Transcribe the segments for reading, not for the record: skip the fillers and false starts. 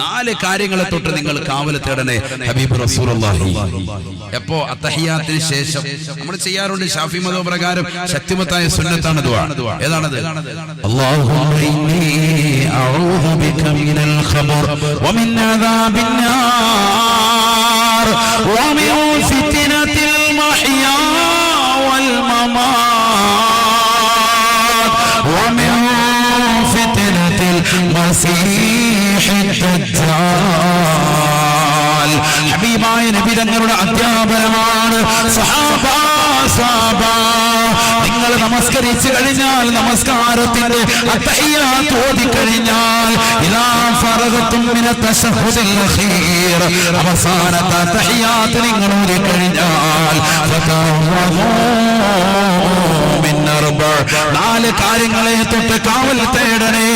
4 കാര്യങ്ങളെ തൊട്ട് നിങ്ങൾ കാവൽ തേടണേ ഹബീബ് റസൂലുള്ളാഹി. എപ്പോ അത്തഹിയാത്തിന് ശേഷം നമ്മൾ ചെയ്യാറുണ്ട്. ഷാഫി മദ്ഹബ് പ്രകാരം ശക്തിമത്തായ സുന്നത്താണ് ദുആ. ഏതാണത്? അല്ലാഹുമ്മ ഇന്നി അഊദു ബിക മിനൽ ഖബർ വമിൻ അദാബിൻ നാർ വമിൻ ഫിത്നതിൽ മഹ്യാ വൽ മമാത് വമിൻ ഫിത്നതിൽ മസീഹിദ് ദജ്ജാൽ. ഹബീബായ നബി തങ്ങളുടെ അധ്യാപനമാണ്. സഹാബാ നിങ്ങൾ നമസ്കരിച്ചു കഴിഞ്ഞാൽ, നമസ്കാരത്തിന്റെ അത്തഹിയ്യാത്ത് ഓതി കഴിഞ്ഞാൽ, ഇദാ ഫറഗതും മിനത് തശഹുദിൽ അഖീർ, അവസാനത്തെ അത്തഹിയ്യാത്ത് നിങ്ങൾ ഓതി കഴിഞ്ഞാൽ, ഫതവറൂ മിൻ അർബ, 4 കാര്യങ്ങളെ തൊട്ട് കാവൽ തേടണേ.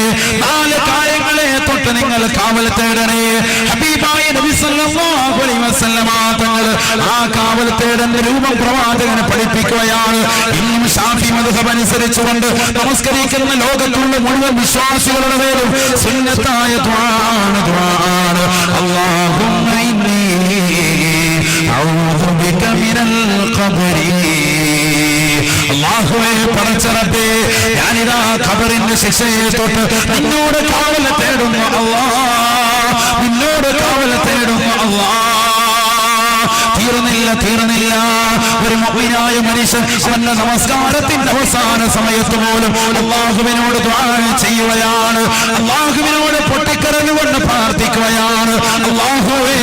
4 കാര്യങ്ങളെ തൊട്ട് നിങ്ങൾ കാവൽ തേടണേ. ഹബീബായ നബി സല്ലല്ലാഹു അലൈഹി വസല്ലമ തങ്ങൾ ആ കാവൽ തേടുന്ന രൂപം പ്രവാചകനെ പഠിപ്പിക്കുകയാണ്. ഇന്നും ഷാഫി മദ്ഹബ് അനുസരിച്ചുകൊണ്ട് നമസ്കരിക്കുന്ന ലോകത്തുള്ള മുഴുവൻ വിശ്വാസികളുടെ പേരും സുന്നത്തായ ദുആണ്. അല്ലാഹുമ്മ ഇന്നി അഊദു ബിക മിനൽ ഖബരി. അല്ലാഹുവേ പടച്ച റബ്ബേ, ഞാനിതാ ഖബറിന്റെ ശിക്ഷയെ തൊട്ട് നിന്നോട് കാവൽ തേടുന്നു അല്ലാഹ്, നിന്നോട് കാവൽ തേടുന്നു അല്ലാഹ്. തീർന്നില്ല. ഒരു മുഅ്മിനായ മനുഷ്യൻ അവന്റെ നമസ്കാരത്തിന്റെ അവസാന സമയത്ത് പോലും അല്ലാഹുവിനോട് ദുആ ചെയ്യുകയാണ്, അല്ലാഹുവിനോട് പൊട്ടിക്കരഞ്ഞുകൊണ്ട് പ്രാർത്ഥിക്കുകയാണ്. അല്ലാഹുവേ,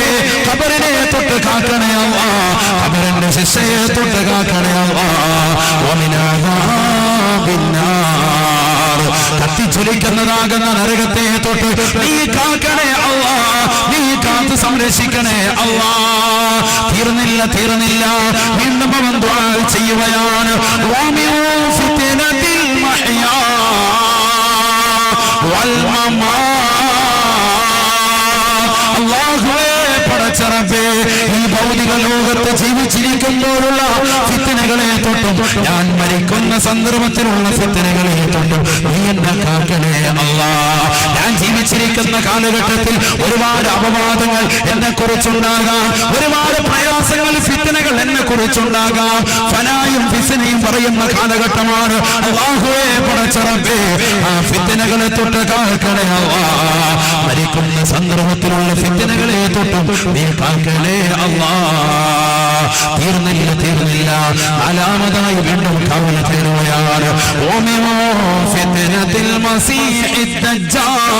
ഖബറിനെ തൊട്ട് കാക്കണേ അല്ലാഹ്, ഖബറിന്റെ ശിക്ഷയെ തൊട്ട് കാക്കണേ അല്ലാഹ്. വമിൻ അദാബിൻ നാർ, കത്തിച്ചൊലിക്കുന്നതാകുന്ന നരകത്തെ തൊട്ട് നീ കാക്കണേ അല്ലാഹ്, നീ കാത്ത് സംരക്ഷിക്കണേ അല്ലാഹ്. തീർന്നില്ല. വീണ്ടും അവൻ ദുആ ചെയ്യുകയാണ്. വമിൻ ഫിത്നതിൽ മഹ്യാ വൽ മമാത്. അല്ലാഹുവേ പടച്ച റബ്ബേ, ഈ ഭൗതിക ലോകത്ത് ജീവിച്ചിരിക്കുമ്പോഴുള്ള ഫിത്നകളെ തൊട്ടും ഞാൻ മരിക്കുന്ന സന്ദർഭത്തിലുള്ള ഫിത്നകളെ തൊട്ടും നീ എന്നെ കാക്കണേ അല്ലാഹ്. ഞാൻ ജീവിച്ചിരിക്കുന്ന കാലഘട്ടത്തിൽ ഒരുപാട് അപവാദങ്ങൾ എന്നെ കുറിച്ചുണ്ടാകാം, ഒരുപാട് പ്രയാസങ്ങൾ ഫിത്നകൾ എന്നെ കുറിച്ചുണ്ടാകാം. ഫനായും ഫിസ്നയും പറയുന്ന കാലഘട്ടമാണ്. അല്ലാഹുവേ പടച്ച റബ്ബേ, ആ ഫിത്നകളെ തൊട്ട് കാക്കണേ അല്ലാഹ്. മരിക്കുന്ന സന്ദർഭത്തിലുള്ള ഫിത്നകളെ തൊട്ടും നീ കാക്കണേ അല്ലാഹ്. തീർന്നില്ല. 4ാമതായി വീണ്ടും കാവൽ തേടുകയാണ്. വമിൻ ഫിത്നതിൽ മസീഹിദ് ദജ്ജാൽ.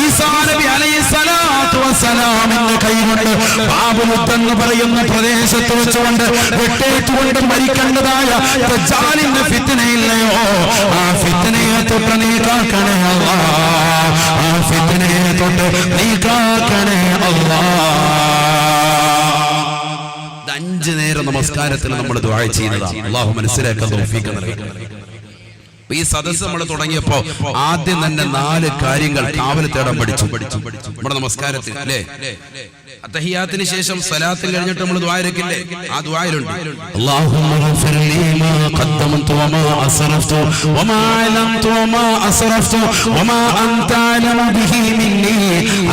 ഈസാ നബി അലൈഹിസ്സലാത്തു വസ്സലാമിന്റെ കൈകൊണ്ട് ബാബുലുദ് എന്ന് പറയുന്ന പ്രദേശത്ത് വെച്ചുകൊണ്ട് വെട്ടേറ്റുകൊണ്ട് മരിക്കേണ്ടതായ ദജ്ജാലിന്റെ ഫിത്നയില്ലയോ, ആ ഫിത്നയെ തൊട്ട് നീ കാക്കണേ അല്ലാഹ്, ആ ഫിത്നയെ തൊട്ട് നീ കാക്കണേ അല്ലാഹ്. 5 നേരം നമസ്കാരത്തിൽ നമ്മൾ ദുആ ചെയ്യുന്നതാണ്. അല്ലാഹു മനസ്സിലാക്കാൻ തൗഫീഖ് നൽകട്ടെ. ഈ സദസ്സ് നമ്മൾ തുടങ്ങിയപ്പോ ആദ്യം തന്നെ 4 കാര്യങ്ങൾ കാവൽ തേടാൻ പഠിച്ചു നമ്മുടെ നമസ്കാരത്തിൽ, അല്ലേ? അത്തഹിയാത്തിന് ശേഷം സലാത്തിൽ കഴിഞ്ഞിട്ട് നമ്മൾ ദുആ ഇരക്കില്ലേ? ആ ദുആയിലുണ്ട് അല്ലാഹുമ്മ ഗഫിർ ലീ മാ ഖദ്ദംതു വമാ അസ്റഫ്തു വമാ അലംതു വമാ അസ്റഫ്തു വമാ അൻത അലമു ബിഹി മിന്നി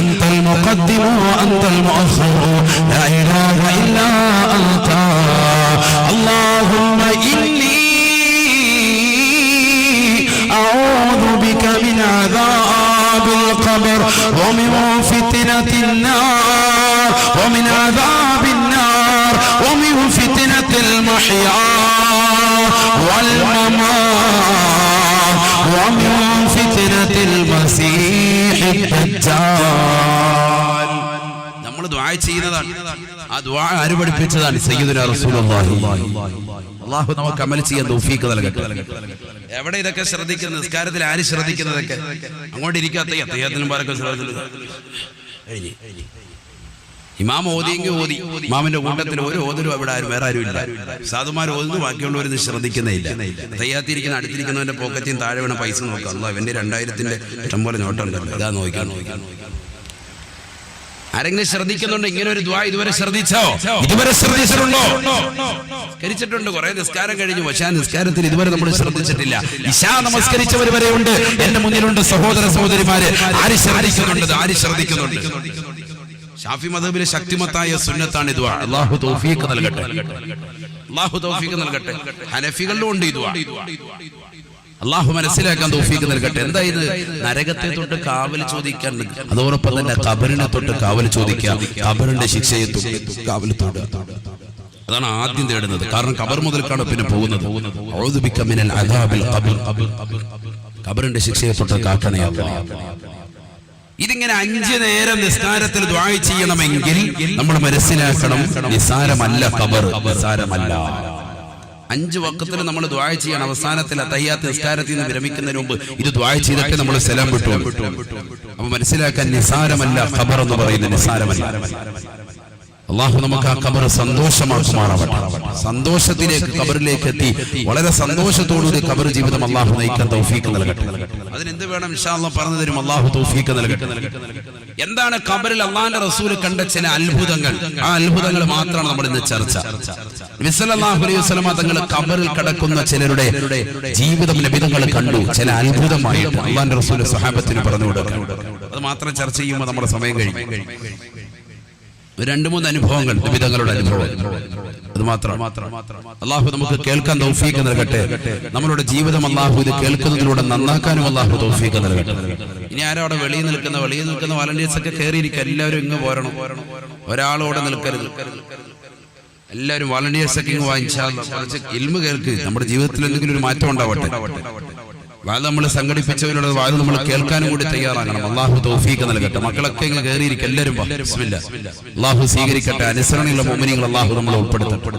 അൻതൽ മുഖദ്ദിമു വഅൻതൽ മുഅഖിറു ലാ ഇലാഹ ഇല്ലാ അൻത അല്ലാഹുമ്മ ഇന്നി أعوذ بك من عذاب القبر ومن فتنة النار ومن عذاب النار ومن فتنة المحيا والممات ومن فتنة المسيح الدجال. നമ്മൾ ദുആ ചെയ്യുന്നതാണ്. ആ ദുആ ആര് പഠിപ്പിച്ചതാണ്? സയ്യിദുനാ റസൂലുള്ളാഹി. അല്ലാഹു നമുക്ക് അമൽ ചെയ്യാൻ തൗഫീഖ് നൽകട്ടെ. എവിടെ ഇതൊക്കെ ശ്രദ്ധിക്കുന്നത്? നിസ്കാരത്തിൽ ആര് ശ്രദ്ധിക്കുന്നതൊക്കെ? അങ്ങോട്ട് ഇരിക്കാത്ത അത്തഹിയാത്തിനും പാരൊക്കെ ഇമാം ഓതിയെങ്കിൽ ഓതി, ഇമാമിന്റെ കൂട്ടത്തിൽ ഒരു ഓതലും അവിടെ വേറെ ആരും ഇല്ല. സാധുമാർ ഓതുന്നു, ബാക്കിയുള്ളവരൊന്നും ശ്രദ്ധിക്കുന്നേയില്ല. തയ്യാത്തിരിക്കുന്ന അടുത്തിരിക്കുന്നവന്റെ പോക്കറ്റിൽ താഴെ വേണം പൈസ നോക്കാം. അല്ലാഹ് ഇവന്റെ 2000-ന്റെ ഇഷ്ടംപോലെ നോട്ടുണ്ടല്ലോ, ഇതാ നോക്കാൻ. ആരെങ്കിലും ശ്രദ്ധിക്കുന്നുണ്ട്? ഇങ്ങനെ ഒരു ദുആ ഇതുവരെ ശ്രദ്ധിച്ചോ? ഇതുവരെ ശ്രദ്ധിച്ചിട്ടുണ്ടോ? കരിച്ചിട്ടുണ്ട്, കുറെ നിസ്കാരം കഴിഞ്ഞു, പക്ഷേ ആ നിസ്കാരത്തിൽ ഇതുവരെ നമ്മൾ ശ്രദ്ധിച്ചിട്ടില്ല. ഇശാ നമസ്കരിച്ചവർ വരെ ഉണ്ട് എന്റെ മുന്നിലുണ്ട്. സഹോദര സഹോദരിമാരെ, ആര് ശ്രദ്ധിക്കുന്നുണ്ട്? ആര് ശ്രദ്ധിക്കുന്നുണ്ട്? ഷാഫി മദ്ഹബിലെ ശക്തിമത്തായ സുന്നത്താണ് ഈ ദുആ. അല്ലാഹു തൗഫീഖ് നൽകട്ടെ, അല്ലാഹു തൗഫീഖ് നൽകട്ടെ. ഹനഫികളിലും ഉണ്ട് ഈ ദുആ. അള്ളാഹു മനസ്സിലാക്കാൻ തൗഫീഖ് നൽകട്ടെ. എന്താ ഇത്? നരകത്തെ തൊട്ട് കാവൽ ചോദിക്കാൻ, അതോടൊപ്പം തന്നെ ഖബറിനെ തൊട്ട് കാവൽ ചോദിക്കുക, ഖബറിന്റെ ശിക്ഷയെ തൊട്ട് കാവൽ തൊടുക. അതാണ് ആദ്യം തേടുന്നത്. കാരണം ഖബർ മുതൽക്കാണ് പിന്നെ പോകുന്നത്. ഔദു ബിക മിനൽ അദാബിൽ ഖബർ, ഖബറിന്റെ ശിക്ഷയെ തൊട്ട് കാക്കണേ അല്ലാഹ്. ഇതിങ്ങനെ 5 നേരം നിസ്കാരത്തിൽ ദുആ ചെയ്യണമെങ്കിൽ നമ്മൾ മനസ്സിലാക്കണം, നിസാരമല്ല ഖബർ, നിസാരമല്ല. 5 വഖത്തിൽ നമ്മൾ ദുആ ചെയ്യണം. അവസാനത്തിൽ തഹിയ്യാത്ത് നിസ്കാരത്തിൽ നിന്ന് വിരമിക്കുന്നതിന് മുമ്പ് ഇത് ദുആ ചെയ്തിട്ട് നമ്മൾ സലാം വിട്ടു. അപ്പോൾ മനസ്സിലാക്കാൻ നിസാരമല്ല ഖബർ എന്ന് പറയുന്നത്, നിസാരമല്ല. അല്ലാഹു നമുക്ക് ആ ഖബർ സന്തോഷമാക്കുമാറാവട്ടെ. സന്തോഷത്തിലേക്ക് ഖബറിലേക്ക് എത്തി വളരെ സന്തോഷത്തോടുകൂടി ഖബർ ജീവിതം അല്ലാഹു നയിക്കാൻ തൗഫീഖ് നൽകട്ടെ. അതിനെന്ത് വേണം ഇൻഷാ അല്ലാഹ് പറഞ്ഞു തരും. അല്ലാഹു തൗഫീഖ് നൽകട്ടെ. എന്താണ് ഖബറിൽ അല്ലാഹുവിന്റെ റസൂൽ കണ്ട ചില അത്ഭുതങ്ങൾ? ആ അത്ഭുതങ്ങൾ മാത്രമാണ് നമ്മൾ ഇന്ന് ചർച്ച. നബി സല്ലല്ലാഹു അലൈഹി വസല്ലം തങ്ങൾ ഖബറിൽ കിടക്കുന്ന ചിലരുടെ ജീവിതം നബിതങ്ങൾ കണ്ടു. ചില അത്ഭുതമായിട്ട് അല്ലാഹുവിന്റെ റസൂൽ സ്വഹാബത്തിന് പറഞ്ഞു കൊടുക്കുക. അത് മാത്രം ചർച്ച ചെയ്യുമ്പോൾ നമ്മുടെ സമയം കഴിഞ്ഞു. 2-3 അനുഭവങ്ങൾ, നബിതങ്ങളുടെ അനുഭവം, അത് മാത്രം. അല്ലാഹു നമുക്ക് കേൾക്കാൻ തൗഫീഖ് നൽകട്ടെ. നമ്മളുടെ ജീവിതം അല്ലാഹു ഇത് കേൾക്കുന്നതിലൂടെ നന്നാക്കാനും അല്ലാഹു തൗഫീഖ് നൽകട്ടെ. ഇനി ആരോ അവിടെ വെളിയിൽ നിൽക്കുന്ന വാലണ്ടിയേഴ്സ് ഒക്കെ കയറിയിരിക്കുക. എല്ലാവരും ഇങ്ങ് പോരണം, ഒരാളോടെ നിൽക്കരുത്. എല്ലാവരും വാലണ്ടിയേഴ്സ് ഒക്കെ ഇങ്ങ് വാങ്ങിച്ചാൽ ഇൽമു കേൾക്ക്. നമ്മുടെ ജീവിതത്തിൽ എന്തെങ്കിലും ഒരു മാറ്റം ഉണ്ടാവട്ടെ. വാല് നമ്മൾ സംഘടിപ്പിച്ചവരുടെ വാല് നമ്മൾ കേൾക്കാനും കൂടി തയ്യാറാകണം. അല്ലാഹു തൗഫീഖ് നൽകട്ടെ. മക്കളൊക്കെ ഇങ്ങ് കയറിയിരിക്കും. എല്ലാവരും ബിസ്മില്ലാഹ്. അല്ലാഹു സ്വീകരിക്കട്ടെ. അനുസരണയുള്ള മുഅ്മിനീങ്ങൾ അല്ലാഹു നമ്മളെ ഉൾപ്പെടുത്തട്ടെ.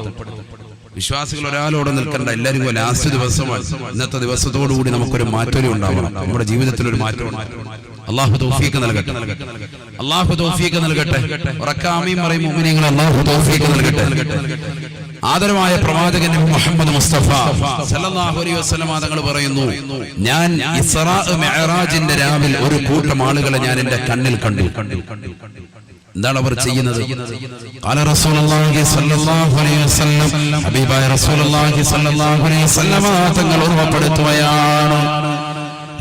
വിശ്വാസികൾ ഒരാളോടെ നിൽക്കേണ്ട. എല്ലാവരും ലാസ്റ്റ് ദിവസമാണ്. ഇന്നത്തെ ദിവസത്തോടുകൂടി നമുക്കൊരു മാറ്റം ഉണ്ടാവണം. നമ്മുടെ ജീവിതത്തിൽ ഒരു മാറ്റം ഉണ്ടാവണം. അല്ലാഹു തൗഫീഖ് നൽകട്ടെ, അല്ലാഹു തൗഫീഖ് നൽകട്ടെ. ഉറക്കാമീൻ പറയും മുഅ്മിനീങ്ങൾ, അല്ലാഹു തൗഫീഖ് നൽകട്ടെ. ആദരവായ പ്രവാചകൻ മുഹമ്മദ് മുസ്തഫ സല്ലല്ലാഹു അലൈഹി വസല്ലം തങ്ങൾ പറയുന്നു, ഞാൻ ഇസ്റാ മിഅ്റാജിന്റെ രാവിൽ ഒരു കൂട്ടം ആളുകളെ ഞാൻ എൻ്റെ കണ്ണിൽ കണ്ടു. എന്താണ് അവർ ചെയ്യുന്നത്? ഖാല റസൂലുള്ളാഹി സ്വല്ലല്ലാഹു അലൈഹി വസല്ലം, ഹബീബായ റസൂലുള്ളാഹി സ്വല്ലല്ലാഹു അലൈഹി വസല്ലം തങ്ങൾ ഓർമ്മപ്പെടുത്തുകയാണ്,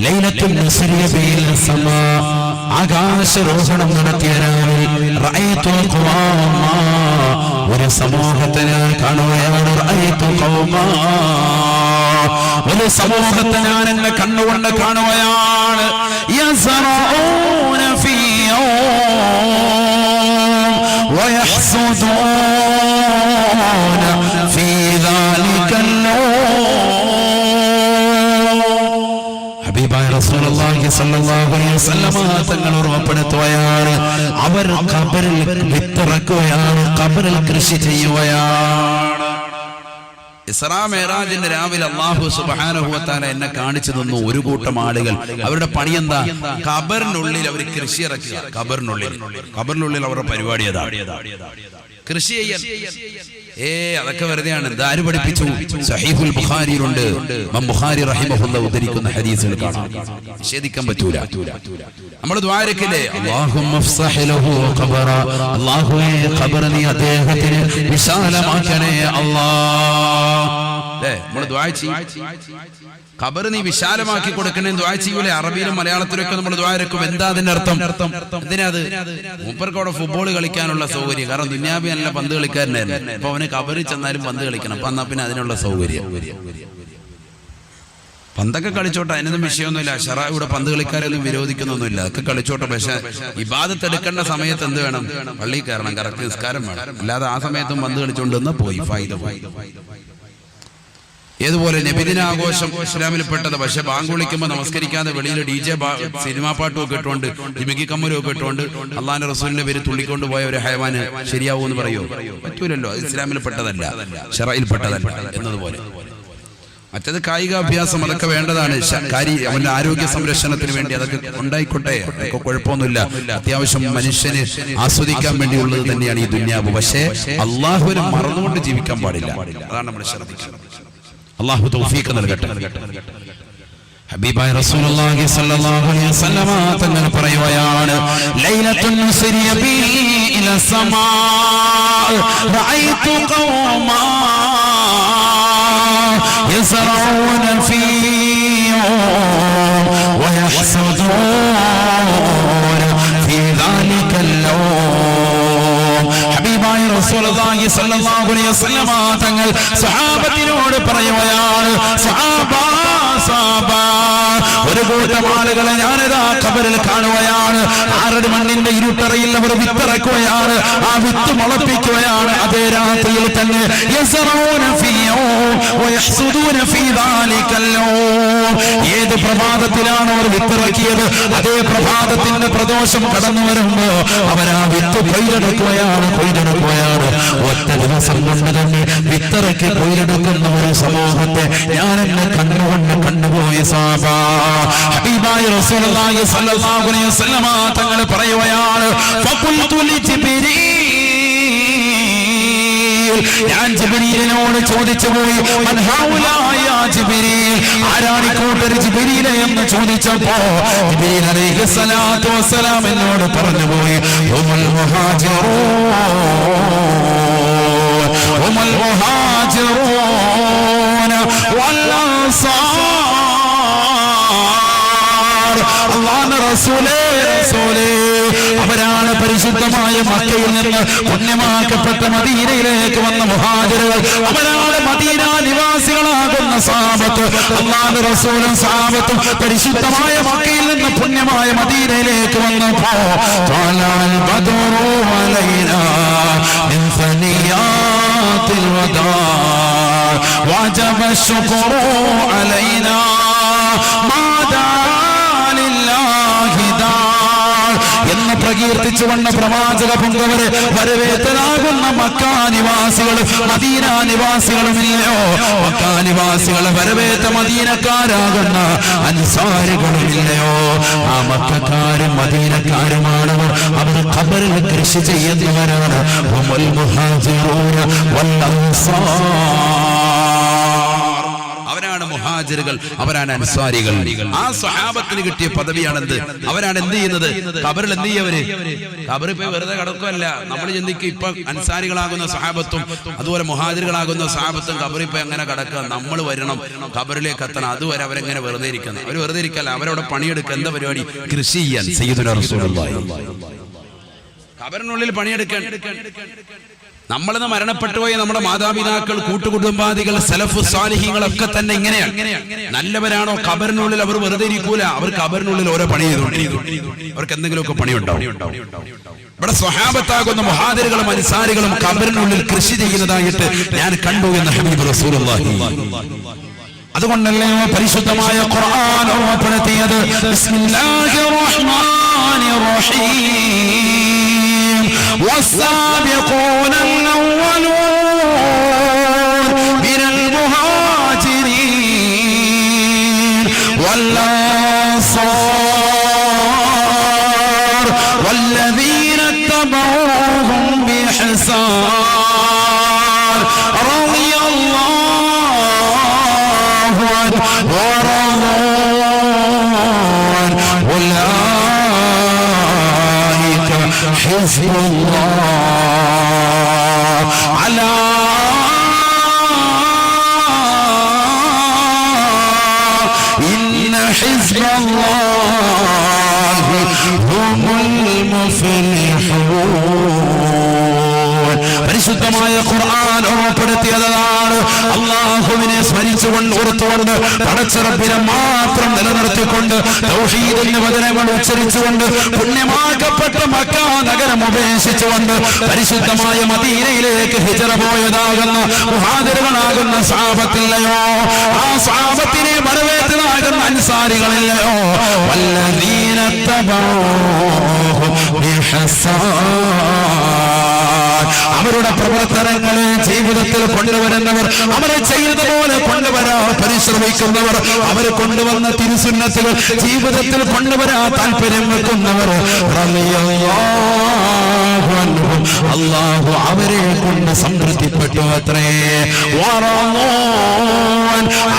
ലൈലത്തുൽ നസ്രിയ ബിൽ സമാ, ആകാശരോഹണം നടത്തിയ രാവിൽ റഅയ്തു ഖൗമാ, ഒരു സമൂഹത്തെ ഞാൻ കാണുകയാണ്. റഅയ്തു ഖൗമാ, ഒരു സമൂഹത്തെ ഞാൻ എന്റെ കണ്ണുകൊണ്ട് കാണുകയാണ്. യസ്റഊന ഫീ ويحسدون في ذلك ഹബീബായ റസൂലുള്ളാഹി സ്വല്ലല്ലാഹു അലൈഹി വസല്ലം തങ്ങൾ ഓർമ്മപ്പെടുത്തുകയാണ്, അവർ ഖബറിൽ വിത്തിറക്കുകയാണ്, ഖബറിൽ കൃഷി ചെയ്യുകയാണ്. ഇസ്റാ മിഅ്റാജിന്റെ രാവിലെ അല്ലാഹു സുബ്ഹാനഹു വ തആല എന്നെ കാണിച്ചു തന്നു ഒരു കൂട്ടം ആളുകൾ. അവരുടെ പണി എന്താ? ഖബറിനുള്ളിൽ അവർ കൃഷി ഇറക്കുക. ഖബറിനുള്ളിൽ അവരുടെ പരിപാടി അതാണ്, കൃഷി ചെയ്യാൻ. അതൊക്കെ വെറുതെയാണ്. ഇതാര് പഠിപ്പിച്ചു? സഹീഹുൽ ബുഖാരിയിലുണ്ട്. ഇമാം ബുഖാരി റഹിമഹുല്ലാഹ് ഉദ്ധരിക്കുന്ന ഹദീസുകൾ കാണാം, നിഷേധിക്കാൻ പറ്റൂല. നമ്മൾ ദുആരക്കില്ലേ, അല്ലാഹുമ്മ ഫ്സഹ് ലഹു ഖബറ, അല്ലാഹുവേ ഖബർ നീ അദ്ദേഹത്തിന് വിശാലമാക്കണേ അല്ലാഹ്. നമ്മൾ ദുആ ചെയ്യും, ഖബർ നീ വിശാലമാക്കി കൊടുക്കണേ ദുആ ചെയ്യൂലേ? അറബിയിലും മലയാളത്തിലൊക്കെ നമ്മൾ ദുആ ഇറക്കും. എന്താ അതിന്റെ അർത്ഥം? എന്തിനാ അത്? മൂപ്പർക്ക് അവിടെ ഫുട്ബോൾ കളിക്കാനുള്ള സൗകര്യം. കാരണം ദുനിയാബി നല്ല പന്ത് കളിക്കാരനായിരുന്നു. അപ്പൊ അവന് ഖബറിൽ ചെന്നാലും പന്ത് കളിക്കണം. അപ്പൊ എന്നാ പിന്നെ അതിനുള്ള സൗകര്യം. പന്തൊക്കെ കളിച്ചോട്ടെ, അതിനൊന്നും വിഷയമൊന്നുമില്ല. ശറഅ ഇവിടെ പന്ത് കളിക്കാരൊന്നും വിരോധിക്കുന്നൊന്നുമില്ല. അതൊക്കെ കളിച്ചോട്ടെ. പക്ഷെ ഇബാദത്ത് എടുക്കേണ്ട സമയത്ത് എന്ത് വേണം? പള്ളിയിൽ കയറണം, കറക്റ്റ് നിസ്കാരം വേണം. അല്ലാതെ ആ സമയത്തും പന്ത് കളിച്ചോണ്ടെന്ന് പോയി ഫായിദ പോയി. ഏതുപോലെ നബിദിനാഘോഷം ഇസ്ലാമിൽപ്പെട്ടത്. പക്ഷെ ബാങ്ക് വിളിക്കുമ്പോൾ നമസ്കരിക്കാതെ വെളിയിൽ DJ സിനിമാ പാട്ടും ഒക്കെ ഇട്ടുകൊണ്ട് ജിമിക്കി കമ്മലും ഒക്കെ ഇട്ടുകൊണ്ട് അള്ളാന്റെ റസൂലിന്റെ പേര് തുള്ളിക്കൊണ്ട് പോയ ഒരു ഹയവാന് ശരിയാവൂ എന്ന് പറയുമോ? പറ്റൂലല്ലോ. അത് ഇസ്ലാമിൽപ്പെട്ടതല്ല, ശറഇൽപ്പെട്ടതല്ല എന്നതുപോലെ. മറ്റത് കായികാഭ്യാസം, അതൊക്കെ വേണ്ടതാണ്. അവന്റെ ആരോഗ്യ സംരക്ഷണത്തിന് വേണ്ടി അതൊക്കെ ഉണ്ടായിക്കോട്ടെ, അതൊക്കെ കുഴപ്പമൊന്നുമില്ല. അത്യാവശ്യം മനുഷ്യന് ആസ്വദിക്കാൻ വേണ്ടിയുള്ളത് തന്നെയാണ് ഈ ദുനിയാവ്. പക്ഷേ അള്ളാഹുവിനെ മറന്നുകൊണ്ട് ജീവിക്കാൻ പാടില്ല. അതാണ് നമ്മൾ ശ്രദ്ധിക്കുന്നത്. അല്ലാഹു തൗഫീഖ് നൽകട്ടെ. ഹബീബായ റസൂലുള്ളാഹി സ്വല്ലല്ലാഹു അലൈഹി വസല്ലം തങ്ങൾ പറയുകയാണ്, ലൈലത്തുൻ സുരിയ ബി ഇല സമാ റഅയ്തു ഖൗമാ യസ്റഊന ഫീ വയഹ്സദൂന ഫീ ദാലികൽ യൗം. ഹബീബായ റസൂലുള്ളാഹി സ്വല്ലല്ലാഹു അലൈഹി വസല്ലമ തങ്ങൾ സഹാബത്തിനോട് പറയുകയാണ്, സഹാബാ ഒരു കൂട്ടം ആളുകളെ ഞാനിതാ ഖബറിൽ കാണുകയാണ്. 6 മണ്ണിന്റെ ഇരുട്ടറയിൽ അവർ വിത്തിറക്കുകയാണ്, ആ വിത്ത് മുളപ്പിക്കുകയാണ്. അതേ രാത്രിയിൽ തന്നെ ഏത് പ്രഭാതത്തിലാണ് അവർ വിത്തിറക്കിയത്, അതേ പ്രഭാതത്തിന്റെ പ്രദോഷം കടന്നു വരുമ്പോ അവരാ വിത്ത് കൊയ്തെടുക്കുകയാണ്. ഒറ്റ ദിവസം കൊണ്ട് തന്നെ വിത്തിറക്കി കൊയ്തെടുക്കുന്ന ഒരു സമൂഹത്തെ ഞാൻ എന്നെ കണ്ണുകൊണ്ട് കണ്ടുപോയി. ഹബീബായ റസൂലുള്ളാഹി സ്വല്ലല്ലാഹു അലൈഹി വസല്ലമ തങ്ങൾ പറയുകയാണ്, ഫഖുൽതു ലിജിബ്രീൽ, ഞാൻ ജിബ്രീലിനോട് ചോദിച്ചു പോയി, മൻ ഹൗലാ യാ ജിബ്രീൽ, ആരാണ് കൂട്ടർ ജിബ്രീൽ എന്ന് ചോദിച്ചപ്പോ ജിബ്രീൽ അലൈഹിസ്സലാത്തു വസ്സലാം എന്നോട് പറഞ്ഞു പോയി, ഹുമുൽ മുഹാജിറൂന വൽ അൻസാർ. അല്ലാഹുവിന്റെ റസൂലേ, അവരാണ് പരിശുദ്ധമായ മക്കയിൽ നിന്ന് പുണ്യമാക്കപ്പെട്ട മദീനയിലേക്ക് വന്ന മുഹാജിറുകൾ. അവരാണ് മദീന നിവാസികളാകുന്ന സഹാബത്ത്. അല്ലാഹുവിന്റെ റസൂലും സഹാബത്തും പരിശുദ്ധമായ മക്കയിൽ നിന്ന് പുണ്യമായ മദീനയിലേക്ക് വന്നപ്പോ ത്വലഅൽ ബദ്റു അലൈനാ മിൻ സനിയാത്തിൽ വദാ വജബ ശുക്റു അലൈനാ മാദാ ലില്ലാഹി ദാ എന്ന് പ്രകീർത്തിച്ചു വന്ന പ്രവാചക പൊങ്കവരെ വരവേറ്റനാകുന്ന മക്കാനിവാസികളും മദീന നിവാസികളുമില്ലയോ? മക്കാനിവാസികളെ വരവേറ്റ മദീനക്കാരാകുന്ന അൻസാരികളുമില്ലയോ? ആ മക്കക്കാരും മദീനക്കാരുമാണവർ. അവർ ഖബറിൽ കൃഷി ചെയ്യുന്നവരാണ്. ഹുമുൽ മുഹാജിറൂന വൽ അൻസാർ. അവരാണ് മുഹാജിറുകൾ, അവരാണ് അൻസാരികൾ. ആ സ്വഹാബത്തിന് കിട്ടിയ പദവിയാണെന്ത്? അവരാണ് എന്ത് ചെയ്യുന്നത്? ഖബറിൽ എന്ത് ചെയ്യവര്? ഖബറിൽ പോയി വെറുതെ കിടക്കുകയല്ല. നമ്മൾ ചിന്തിക്കും ഇപ്പൊ അൻസാരികളാകുന്ന സ്വഹാബത്തും അതുപോലെ മുഹാജിറുകളാകുന്ന സ്വഹാബത്തും ഖബറിൽ പോയി അങ്ങനെ കിടക്കുക. നമ്മൾ വരണം, ഖബറിലേക്ക് എത്തണം. അതുവരെ അവരെങ്ങനെ വെറുതെ ഇരിക്കണം? അവർ വെറുതെ ഇരിക്കല്ല, അവരവിടെ പണിയെടുക്കുക. എന്താ പരിപാടി? കൃഷി ചെയ്യാൻ. സയ്യിദുനാ റസൂലുള്ളാഹി ഖബറിനുള്ളിൽ പണിയെടുക്കാൻ. നമ്മളിന്ന് മരണപ്പെട്ടുപോയി നമ്മുടെ മാതാപിതാക്കൾ, കൂട്ടുകുടുംബാദികൾ, സലഫു സാലിഹീങ്ങളൊക്കെ തന്നെ ഇങ്ങനെയാണ്. നല്ലവരാണോ? ഖബറിനുള്ളിൽ അവർ വെറുതെ ഇരിക്കൂല. അവർ ഖബറിനുള്ളിൽ ഓരോ പണി ചെയ്തു. അവർക്ക് എന്തെങ്കിലുമൊക്കെ പണിയുണ്ടാവും. ഇവിടെ സ്വഹാബത്താകുന്ന മുഹാജിറുകളും അൻസാരികളും ഖബറിനുള്ളിൽ കൃഷി ചെയ്യുന്നതായിട്ട് ഞാൻ കണ്ടു എന്ന് ഹബീബ് റസൂലുള്ളാഹി. അതുകൊണ്ടല്ലേ പരിശുദ്ധമായ ഖുർആൻ ഓർമ്മപ്പെടുത്തിയത്, ബിസ്മില്ലാഹിർ റഹ്മാനിർ റഹീം والسابقون الأولون من المهاجرين والأنصار والذين اتبعوهم بإحسان رضي الله عنهم ورضوا عنه حزب الله على إن حزب الله هم المفلحون. പരിശുദ്ധമായ ഖുർആൻ ഓർമ്മപ്പെടുത്തിയതാണ്. അല്ലാഹുവിനെ സ്മരിച്ചുകൊണ്ട് ഓർത്തുകൊണ്ട് പടച്ചറബിനെ മാത്രം നിലനിർത്തിക്കൊണ്ട് തൗഹീദിന്റെ വചനങ്ങൾ ഉച്ചരിച്ചുകൊണ്ട് പുണ്യമാക്കപ്പെട്ട മക്ക നഗരം ഉപേക്ഷിച്ചുകൊണ്ട് പരിശുദ്ധമായ മദീനയിലേക്ക് ഹിജ്റ പോയതാകുന്ന മുഹാജിറുകളാകുന്ന സഹാബത്തില്ലയോ? ആ സഹാബത്തിനെ വരവേറ്റതാകുന്ന അൻസാരികളില്ലയോ? വല്ലദീന തബഊഹും ബിഹസാൻ. അവരുടെ പ്രവർത്തനങ്ങളെ ജീവിതത്തിൽ കൊണ്ടുവരുന്നവർ, അവരെ ചെയ്തതുപോലെ കൊണ്ടുവരാൻ പരിശ്രമിക്കുന്നവർ, അവർ കൊണ്ടുവന്ന തിരുസുന്നത്തുകൾ ജീവിതത്തിൽ കൊണ്ടുവരാൻ താല്പര്യം വെക്കുന്നവർ, അല്ലാഹു അവരെ കൊണ്ട് സംതൃപ്തിപ്പെട്ടു അത്രേ.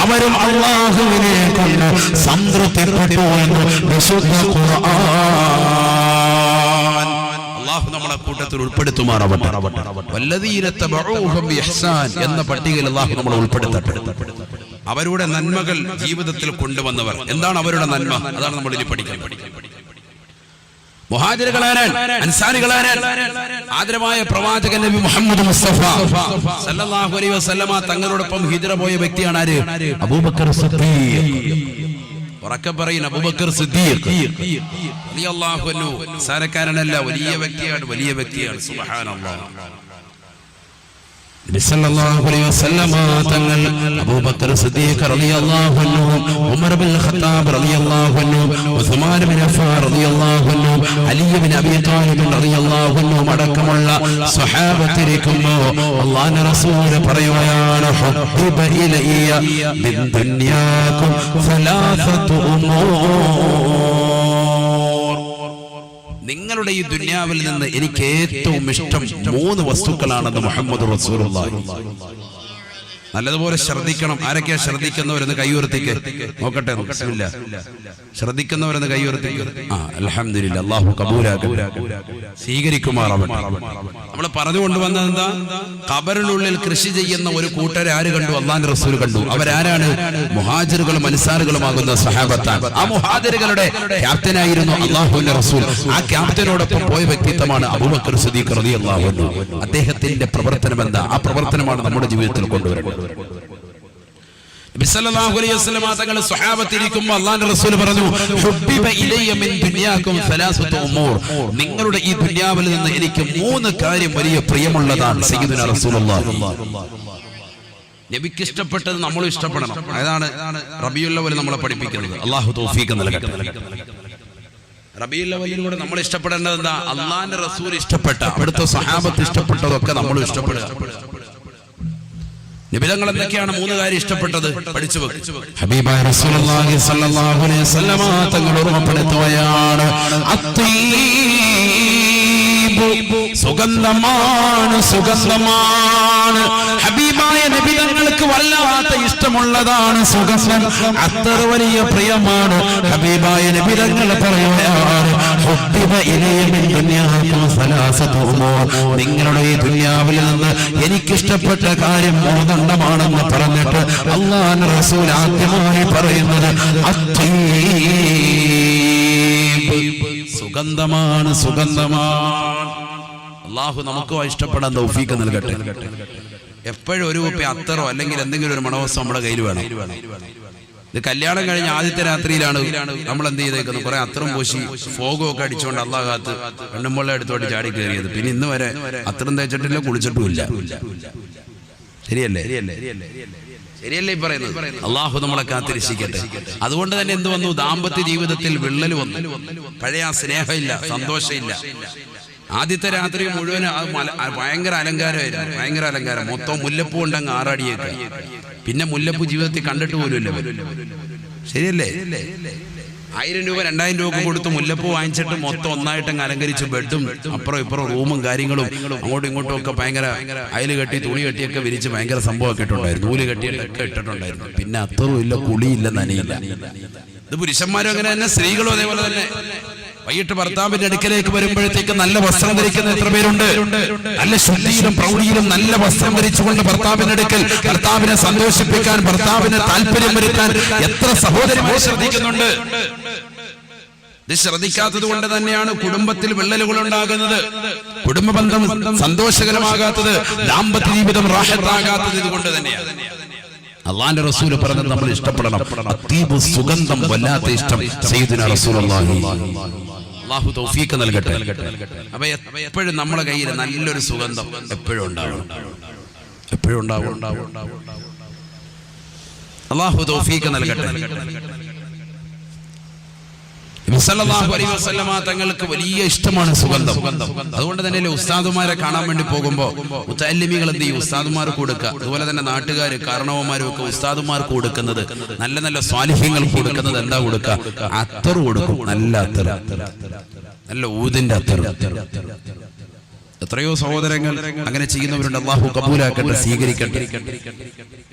അവരും അല്ലാഹുവിനെ കൊണ്ട് സംതൃപ്തിപ്പെട്ടു എന്ന് വിശുദ്ധ ഖുർആൻ. നമ്മളെ കൂട്ടത്തിൽ ഉൾപ്പെടുത്തുമാറാവട്ടെ. വല്ലദീന തബഊഹും ബിഇഹ്സാൻ എന്ന പട്ടികയിൽ അല്ലാഹു നമ്മളെ ഉൾപ്പെടുത്തട്ടെ. അവരുടെ നന്മകൾ ജീവിതത്തിൽ കൊണ്ടുവന്നവർ. എന്താണ് അവരുടെ നന്മ? അതാണ് നമ്മൾ ഇനി പഠിക്കുന്നത്. മുഹാജിറുകളാരാൻ, അൻസാരികളാരാൻ? ആദരവായ പ്രവാചകൻ നബി മുഹമ്മദ് മുസ്തഫ സല്ലല്ലാഹു അലൈഹി വസല്ലമ തങ്ങളോടൊപ്പം ഹിജ്റ പോയ വ്യക്തിയാണ് ആര്? അബൂബക്കർ സിദ്ദീഖ്. ഉറക്കെ പറയുന്ന അബൂബക്കർ സിദ്ദീഖ് റളിയല്ലാഹു അൻഹു സാരക്കാരനല്ല, വലിയ വ്യക്തിയാണ്, വലിയ വ്യക്തിയാണ്. സുബ്ഹാനല്ലാഹ്. നബി സല്ലല്ലാഹു അലൈഹി വസല്ലമ തങ്ങൾ അബൂബക്കർ സിദ്ദീഖ് റളിയല്ലാഹു അൻഹു, ഉമർ ഇബ്നുൽ ഖത്താബ് റളിയല്ലാഹു അൻഹു, ഉസ്മാൻ ഇബ്നു അഫ്ഫാൻ റളിയല്ലാഹു അൻഹു, അലി ഇബ്നു അബീ ത്വാലിബ് റളിയല്ലാഹു അൻഹു അടക്കമുള്ള സ്വഹാബത്തിരിക്കുമ്പോൾ അല്ലാഹുവിന്റെ റസൂൽ പറയുകയാണ്, ഹുബ്ബിബ ഇലയ്യ മിൻ ദുനിയാകും സലാസത്തു ഉമൂർ. നിങ്ങളുടെ ഈ ദുനിയാവിൽ നിന്ന് എനിക്ക് ഏറ്റവും ഇഷ്ടം 3 വസ്തുക്കളാണെന്ന് മുഹമ്മദ് റസൂലുള്ളാഹി. നല്ലതുപോലെ ശ്രദ്ധിക്കണം. ആരൊക്കെയാ ശ്രദ്ധിക്കുന്നവരെന്ന് കൈയുയർത്തിക്ക് നോക്കട്ടെ. ബിസ്മില്ലാ. ശ്രദ്ധിക്കുന്നവരെന്ന് കൈയുയർത്തിക്ക്. അൽഹംദുലില്ലാ. അല്ലാഹു കബൂലാക്കട്ടെ, സ്വീകരിക്കുമാറാവട്ടെ. നമ്മൾ പറഞ്ഞു കൊണ്ടുവന്നത് എന്താ? ഖബറിനുള്ളിൽ കൃഷി ചെയ്യുന്ന ഒരു കൂട്ടരെ ആര് കണ്ടു? അല്ലാഹുവിന്റെ റസൂൽ കണ്ടു. അവരാരാണ്? മുഹാജിറുകളും അൻസാറുകളുമാകുന്ന സഹാബത്താണ്. ആ മുഹാജിറുകളുടെ ക്യാപ്റ്റനായിരുന്നു അല്ലാഹുവിന്റെ റസൂൽ. ആ ക്യാപ്റ്റനോടൊപ്പം പോയ വ്യക്തിത്വമാണ് അബൂബക്കർ സിദ്ദീഖ് റളിയല്ലാഹു അൻഹു. അദ്ദേഹത്തിന്റെ പ്രവർത്തനം എന്താ? ആ പ്രവർത്തനമാണ് നമ്മുടെ ജീവിതത്തിൽ കൊണ്ടുവരേണ്ടത്. നബി സല്ലല്ലാഹു അലൈഹി വസല്ലം തങ്ങൾ സ്വഹാബത്തിരിക്കുമ്പോൾ അല്ലാഹുവിന്റെ റസൂൽ പറഞ്ഞു, ഹുബ്ബിബ ഇലയ്യ മിൻ ദുനിയാകും സലാസത്തു ഉമൂർ. നിങ്ങളുടെ ഈ ദുനിയാവിൽ നിന്ന് എനിക്ക് 3 കാര്യം വലിയ പ്രിയമുള്ളതാണ്. സയ്യിദുനാ റസൂലുള്ളാഹി. നബിക്ക് ഇഷ്ടപ്പെട്ടത് നമ്മളും ഇഷ്ടപ്പെടണം. അതാണ് റബീഉൽ അവ്വൽ നമ്മളെ പഠിപ്പിക്കുന്നത്. അല്ലാഹു തൗഫീഖ് നൽകട്ടെ. റബീഉൽ അവ്വലിലൂടെ നമ്മൾ ഇഷ്ടപ്പെടേണ്ടത് എന്താ? അല്ലാഹുവിന്റെ റസൂൽ ഇഷ്ടപ്പെട്ട, അവിടുത്തെ സ്വഹാബത്ത് ഇഷ്ടപ്പെട്ടതൊക്കെ നമ്മളും ഇഷ്ടപ്പെടുക. നിബിധങ്ങൾ എന്തൊക്കെയാണ് 3 കാര്യം ഇഷ്ടപ്പെട്ടത്? പഠിച്ചു വെക്കും. ഹബീബായ റസൂലുള്ളാഹി സ്വല്ലല്ലാഹു അലൈഹി വസല്ലമ തങ്ങൾ ഓർമ്മപ്പെടുത്തുകയാണ്, സുഗന്ധമാണ്, സുഗന്ധമാണ്. ഹബീബായ നബിതങ്ങൾക്ക് വല്ലാത്ത ഇഷ്ടമുള്ളതാണ് സുഗന്ധം. അത്ര വലിയ പ്രിയമാണ്. ഹബീബായ നബിതങ്ങൾ പറയുകയാണ്, നിങ്ങളുടെ ഈ ദുനിയാവിൽ നിന്ന് എനിക്കിഷ്ടപ്പെട്ട കാര്യം 3 പറഞ്ഞിട്ട് അല്ലാഹുവിന്റെ റസൂൽ ആദ്യമായി പറയുന്നത് സുഗന്ധമാണ്, സുഗന്ധമാണ്. അല്ലാഹു നമുക്കോ ഇഷ്ടപ്പെടാൻ തൗഫീഖ് നൽകട്ടെ. എപ്പോഴും ഒരു കുപ്പി അത്തറോ അല്ലെങ്കിൽ എന്തെങ്കിലും ഒരു മണവസ്തു നമ്മുടെ കയ്യിൽ വേണം. ഇത് കല്യാണം കഴിഞ്ഞ ആദ്യത്തെ രാത്രിയിലാണ് നമ്മൾ എന്ത് ചെയ്തേക്കുന്നത്? കുറെ അത്തറും പൂശി ഫോഗും ഒക്കെ അടിച്ചുകൊണ്ട് അല്ലാഹു കാത്ത് പെണ്ണുമ്പോളെ എടുത്തോട്ട് ചാടി കയറിയത്. പിന്നെ ഇന്ന് വരെ അത്തറും തേച്ചിട്ടില്ല, കുളിച്ചിട്ടുമില്ല. ശരിയല്ലേ? ശരിയല്ലേ ഈ പറയുന്നത്? അള്ളാഹു നമ്മളെ കാത്തിരക്ഷിക്കട്ടെ. അതുകൊണ്ട് തന്നെ എന്ത് വന്നു? ദാമ്പത്യ ജീവിതത്തിൽ വിള്ളൽ വന്നു. പഴയ ആ സ്നേഹമില്ല, സന്തോഷമില്ല. ആദ്യത്തെ രാത്രി മുഴുവൻ ഭയങ്കര അലങ്കാരമായിരുന്നു, ഭയങ്കര അലങ്കാരം. മൊത്തം മുല്ലപ്പൂ ഉണ്ടങ്ങ് ആറാടിയേക്ക്. പിന്നെ മുല്ലപ്പൂ ജീവിതത്തിൽ കണ്ടിട്ട് പോലുമില്ല. ശരിയല്ലേ? 1000 രൂപ 2000 രൂപ കൊടുത്ത് മുല്ലപ്പൂ വാങ്ങിച്ചിട്ട് മൊത്തം ഒന്നായിട്ടങ്ങ് അലങ്കരിച്ച് ബെഡും അപ്പുറം ഇപ്പുറം റൂമും കാര്യങ്ങളും അങ്ങോട്ടും ഇങ്ങോട്ടും ഒക്കെ ഭയങ്കര അയല് കെട്ടി തുണി കെട്ടിയൊക്കെ വിരിച്ച് ഭയങ്കര സംഭവമൊക്കെ ഇട്ടുണ്ടായിരുന്നു. നൂല് കെട്ടിയിട്ടൊക്കെ ഇട്ടിട്ടുണ്ടായിരുന്നു. പിന്നെ അത്തറും ഇല്ല, കുളിയില്ല, നനയില്ല. ഇത് പുരുഷന്മാരും അങ്ങനെ തന്നെ, സ്ത്രീകളും അതേപോലെ തന്നെ. വൈകിട്ട് ഭർത്താവിന്റെ അടുക്കലേക്ക് വരുമ്പോഴത്തേക്ക് നല്ല വസ്ത്രം ധരിക്കുന്ന എത്ര പേരുണ്ട്? നല്ല ശുദ്ധിയിലും പ്രൗഢിയിലും നല്ല വസ്ത്രം ധരിച്ചുകൊണ്ട് ഭർത്താവിന്റെ അടുക്കൽ ഭർത്താവിനെ സന്തോഷിപ്പിക്കാൻ, ഭർത്താവിന് താല്പര്യം വരുത്താൻ എത്ര സഹോദരിമാർ ശ്രദ്ധിക്കുന്നുണ്ട്. ഇത് ശ്രദ്ധിക്കാത്തത് കൊണ്ട് തന്നെയാണ് കുടുംബത്തിൽ വിള്ളലുകൾ ഉണ്ടാകുന്നത്, കുടുംബബന്ധം സന്തോഷകരമാകാത്തത്, ദാമ്പത്യ ജീവിതം റാഹത്താകാത്തത്. ഇതുകൊണ്ട് തന്നെയാണ് അല്ലാഹുവിന്റെ റസൂൽ പറഞ്ഞത് നമ്മൾ ഇഷ്ടപ്പെടണം. അത്തീബു, സുഗന്ധം, വല്ലാത്ത ഇഷ്ടം സയ്യിദുനാ റസൂലുള്ളാഹി. അല്ലാഹു തൗഫീഖ് നൽകട്ടെ. അപ്പൊ എപ്പോഴും നമ്മുടെ കയ്യിൽ നല്ലൊരു സുഗന്ധം എപ്പോഴും ഉണ്ടാവും, എപ്പോഴും ഉണ്ടാവും. അല്ലാഹു തൗഫീഖ് നൽകട്ടെ. സല്ലല്ലാഹു അലൈഹി വസല്ലമ തങ്ങൾക്ക് വലിയ ഇഷ്ടമാണ് സുഗന്ധം. അതുകൊണ്ട് തന്നെ ഉസ്താദുമാരെ കാണാൻ വേണ്ടി പോകുമ്പോൾ മുതഅല്ലിമീങ്ങൾ എന്ത് ചെയ്യും? ഉസ്താദുമാർക്ക് കൊടുക്കുക. അതുപോലെ തന്നെ നാട്ടുകാര് കാരണവന്മാരും ഒക്കെ ഉസ്താദുമാർക്ക് കൊടുക്കുന്നത്, നല്ല നല്ല സ്വാലിഹ്യങ്ങൾക്ക് കൊടുക്കുന്നത് എന്താ കൊടുക്കുക? അത്തർ കൊടുക്കും. നല്ല അത്തർ, നല്ല ഊതിന്റെ അത്തർ. എത്രയോ സഹോദരങ്ങൾ അങ്ങനെ ചെയ്യുന്നവരുണ്ട്. അള്ളാഹു കബൂലാക്കട്ടെ, സ്വീകരിക്കട്ടെ,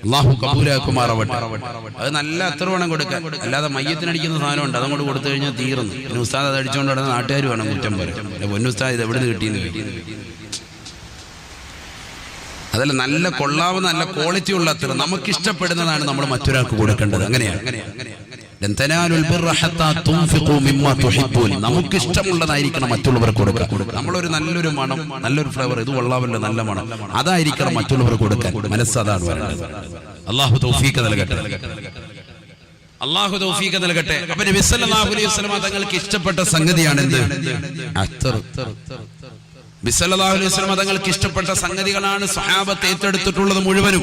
അള്ളാഹു കബൂലാക്കുമാറാവട്ടെ. അത് നല്ല അത്ര വേണം കൊടുക്കാൻ, അല്ലാതെ മയ്യത്തിനടിക്കുന്ന സാധനമുണ്ട് അതങ്ങോട്ട് കൊടുത്തു കഴിഞ്ഞാൽ തീർന്നു. പിന്നെ ഉസ്താദ് അത് അടിച്ചുകൊണ്ട് നടന്ന നാട്ടുകാർ വേണം കുറ്റം പറയാം. പൊന്നുസ്താദ് ഇത് എവിടെ നിന്ന് കിട്ടിയെന്ന്. അതല്ല, നല്ല കൊള്ളാവുന്ന നല്ല ക്വാളിറ്റി ഉള്ള അത്ര നമുക്കിഷ്ടപ്പെടുന്നതാണ് നമ്മൾ മറ്റൊരാൾക്ക് കൊടുക്കേണ്ടത്. അങ്ങനെയാണ്. നമുക്കിഷ്ടമുള്ളതായിരിക്കണം മറ്റുള്ളവർക്ക് കൊടുക്കുക. നമ്മളൊരു നല്ലൊരു മണം, നല്ലൊരു ഫ്ലേവർ, ഇത് കൊള്ളാമല്ലോ, നല്ല മണം, അതായിരിക്കണം മറ്റുള്ളവർക്ക് കൊടുക്കാൻ. മനസ്സതാണ് വേണ്ടത്. അല്ലാഹു തൗഫീഖ് നൽകട്ടെ, അല്ലാഹു തൗഫീഖ് നൽകട്ടെ. അപ്പോൾ നബി സല്ലല്ലാഹു അലൈഹി വസല്ലം തങ്ങൾക്ക് ഇഷ്ടപ്പെട്ട സംഗതിയാണ് എന്ത്? അത്തർ. നബി സല്ലല്ലാഹു അലൈഹി വസല്ലം തങ്ങൾക്ക് ഇഷ്ടപ്പെട്ട സംഗതികളാണ് സ്വഹാബത്ത് ഏറ്റെടുത്തിട്ടുള്ളത് മുഴുവനും.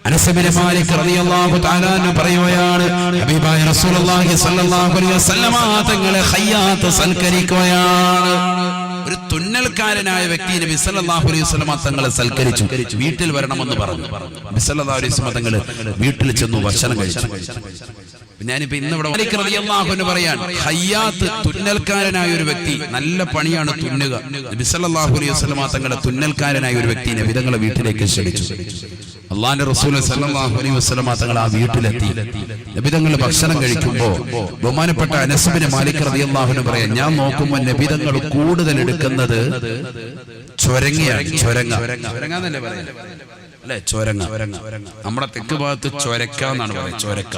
അനസ് ബിൻ മാലിക് റളിയല്ലാഹു തആല അൻഹു പറയുകയാണ്, ഹബീബായ റസൂലുള്ളാഹി സ്വല്ലല്ലാഹു അലൈഹി വസല്ലം തങ്ങളെ ഖയ്യാത്ത് സൽക്കരിക്കുകയാണ്. ഒരു തുന്നൽക്കാരനായ വ്യക്തി നബി സല്ലല്ലാഹു അലൈഹി വസല്ലം തങ്ങളെ സൽക്കരിച്ചു, വീട്ടിൽ വരണമെന്ന് പറഞ്ഞു. നബി സല്ലല്ലാഹു അലൈഹി വസല്ലം തങ്ങൾ വീട്ടിൽ ചെന്നു ഭക്ഷണം കഴിച്ചു. ഞാനിപ്പോ ഇന്നിവിടെ മാലിക് റളിയല്ലാഹു അൻഹു പറയാൻ, ഖയ്യാത്ത് തുന്നൽക്കാരനായ ഒരു വ്യക്തി, നല്ല പണിയാണ് തുന്നുക. നബി സല്ലല്ലാഹു അലൈഹി വസല്ലം തങ്ങളെ തുന്നൽക്കാരനായ ഒരു വ്യക്തി നബി തങ്ങളെ വീട്ടിലേക്ക് ക്ഷണിച്ചു. അള്ളാന്റെ റസൂൽ സല്ലല്ലാഹു അലൈഹി വസല്ലം തങ്ങൾ ആ വീട്ടിലെത്തി. നബി തങ്ങൾ ഭക്ഷണം കഴിക്കുമ്പോൾ ബഹുമാനപ്പെട്ട അനസ് ബിൻ മാലിക് റളിയല്ലാഹു അൻഹു പറയാൻ, ഞാൻ നോക്കുമ്പോൾ നബി തങ്ങൾ കൂടുതൽ എടുക്കുന്നത് ചൊരങ്ങയാണ്. ചൊരങ്ങന്നല്ലേ പറയാ അല്ലെ? ചൊരങ്ങ. നമ്മുടെ തെക്ക് ഭാഗത്ത് ചൊരക്ക എന്നാണ് പറയുന്നത്. ചൊരക്ക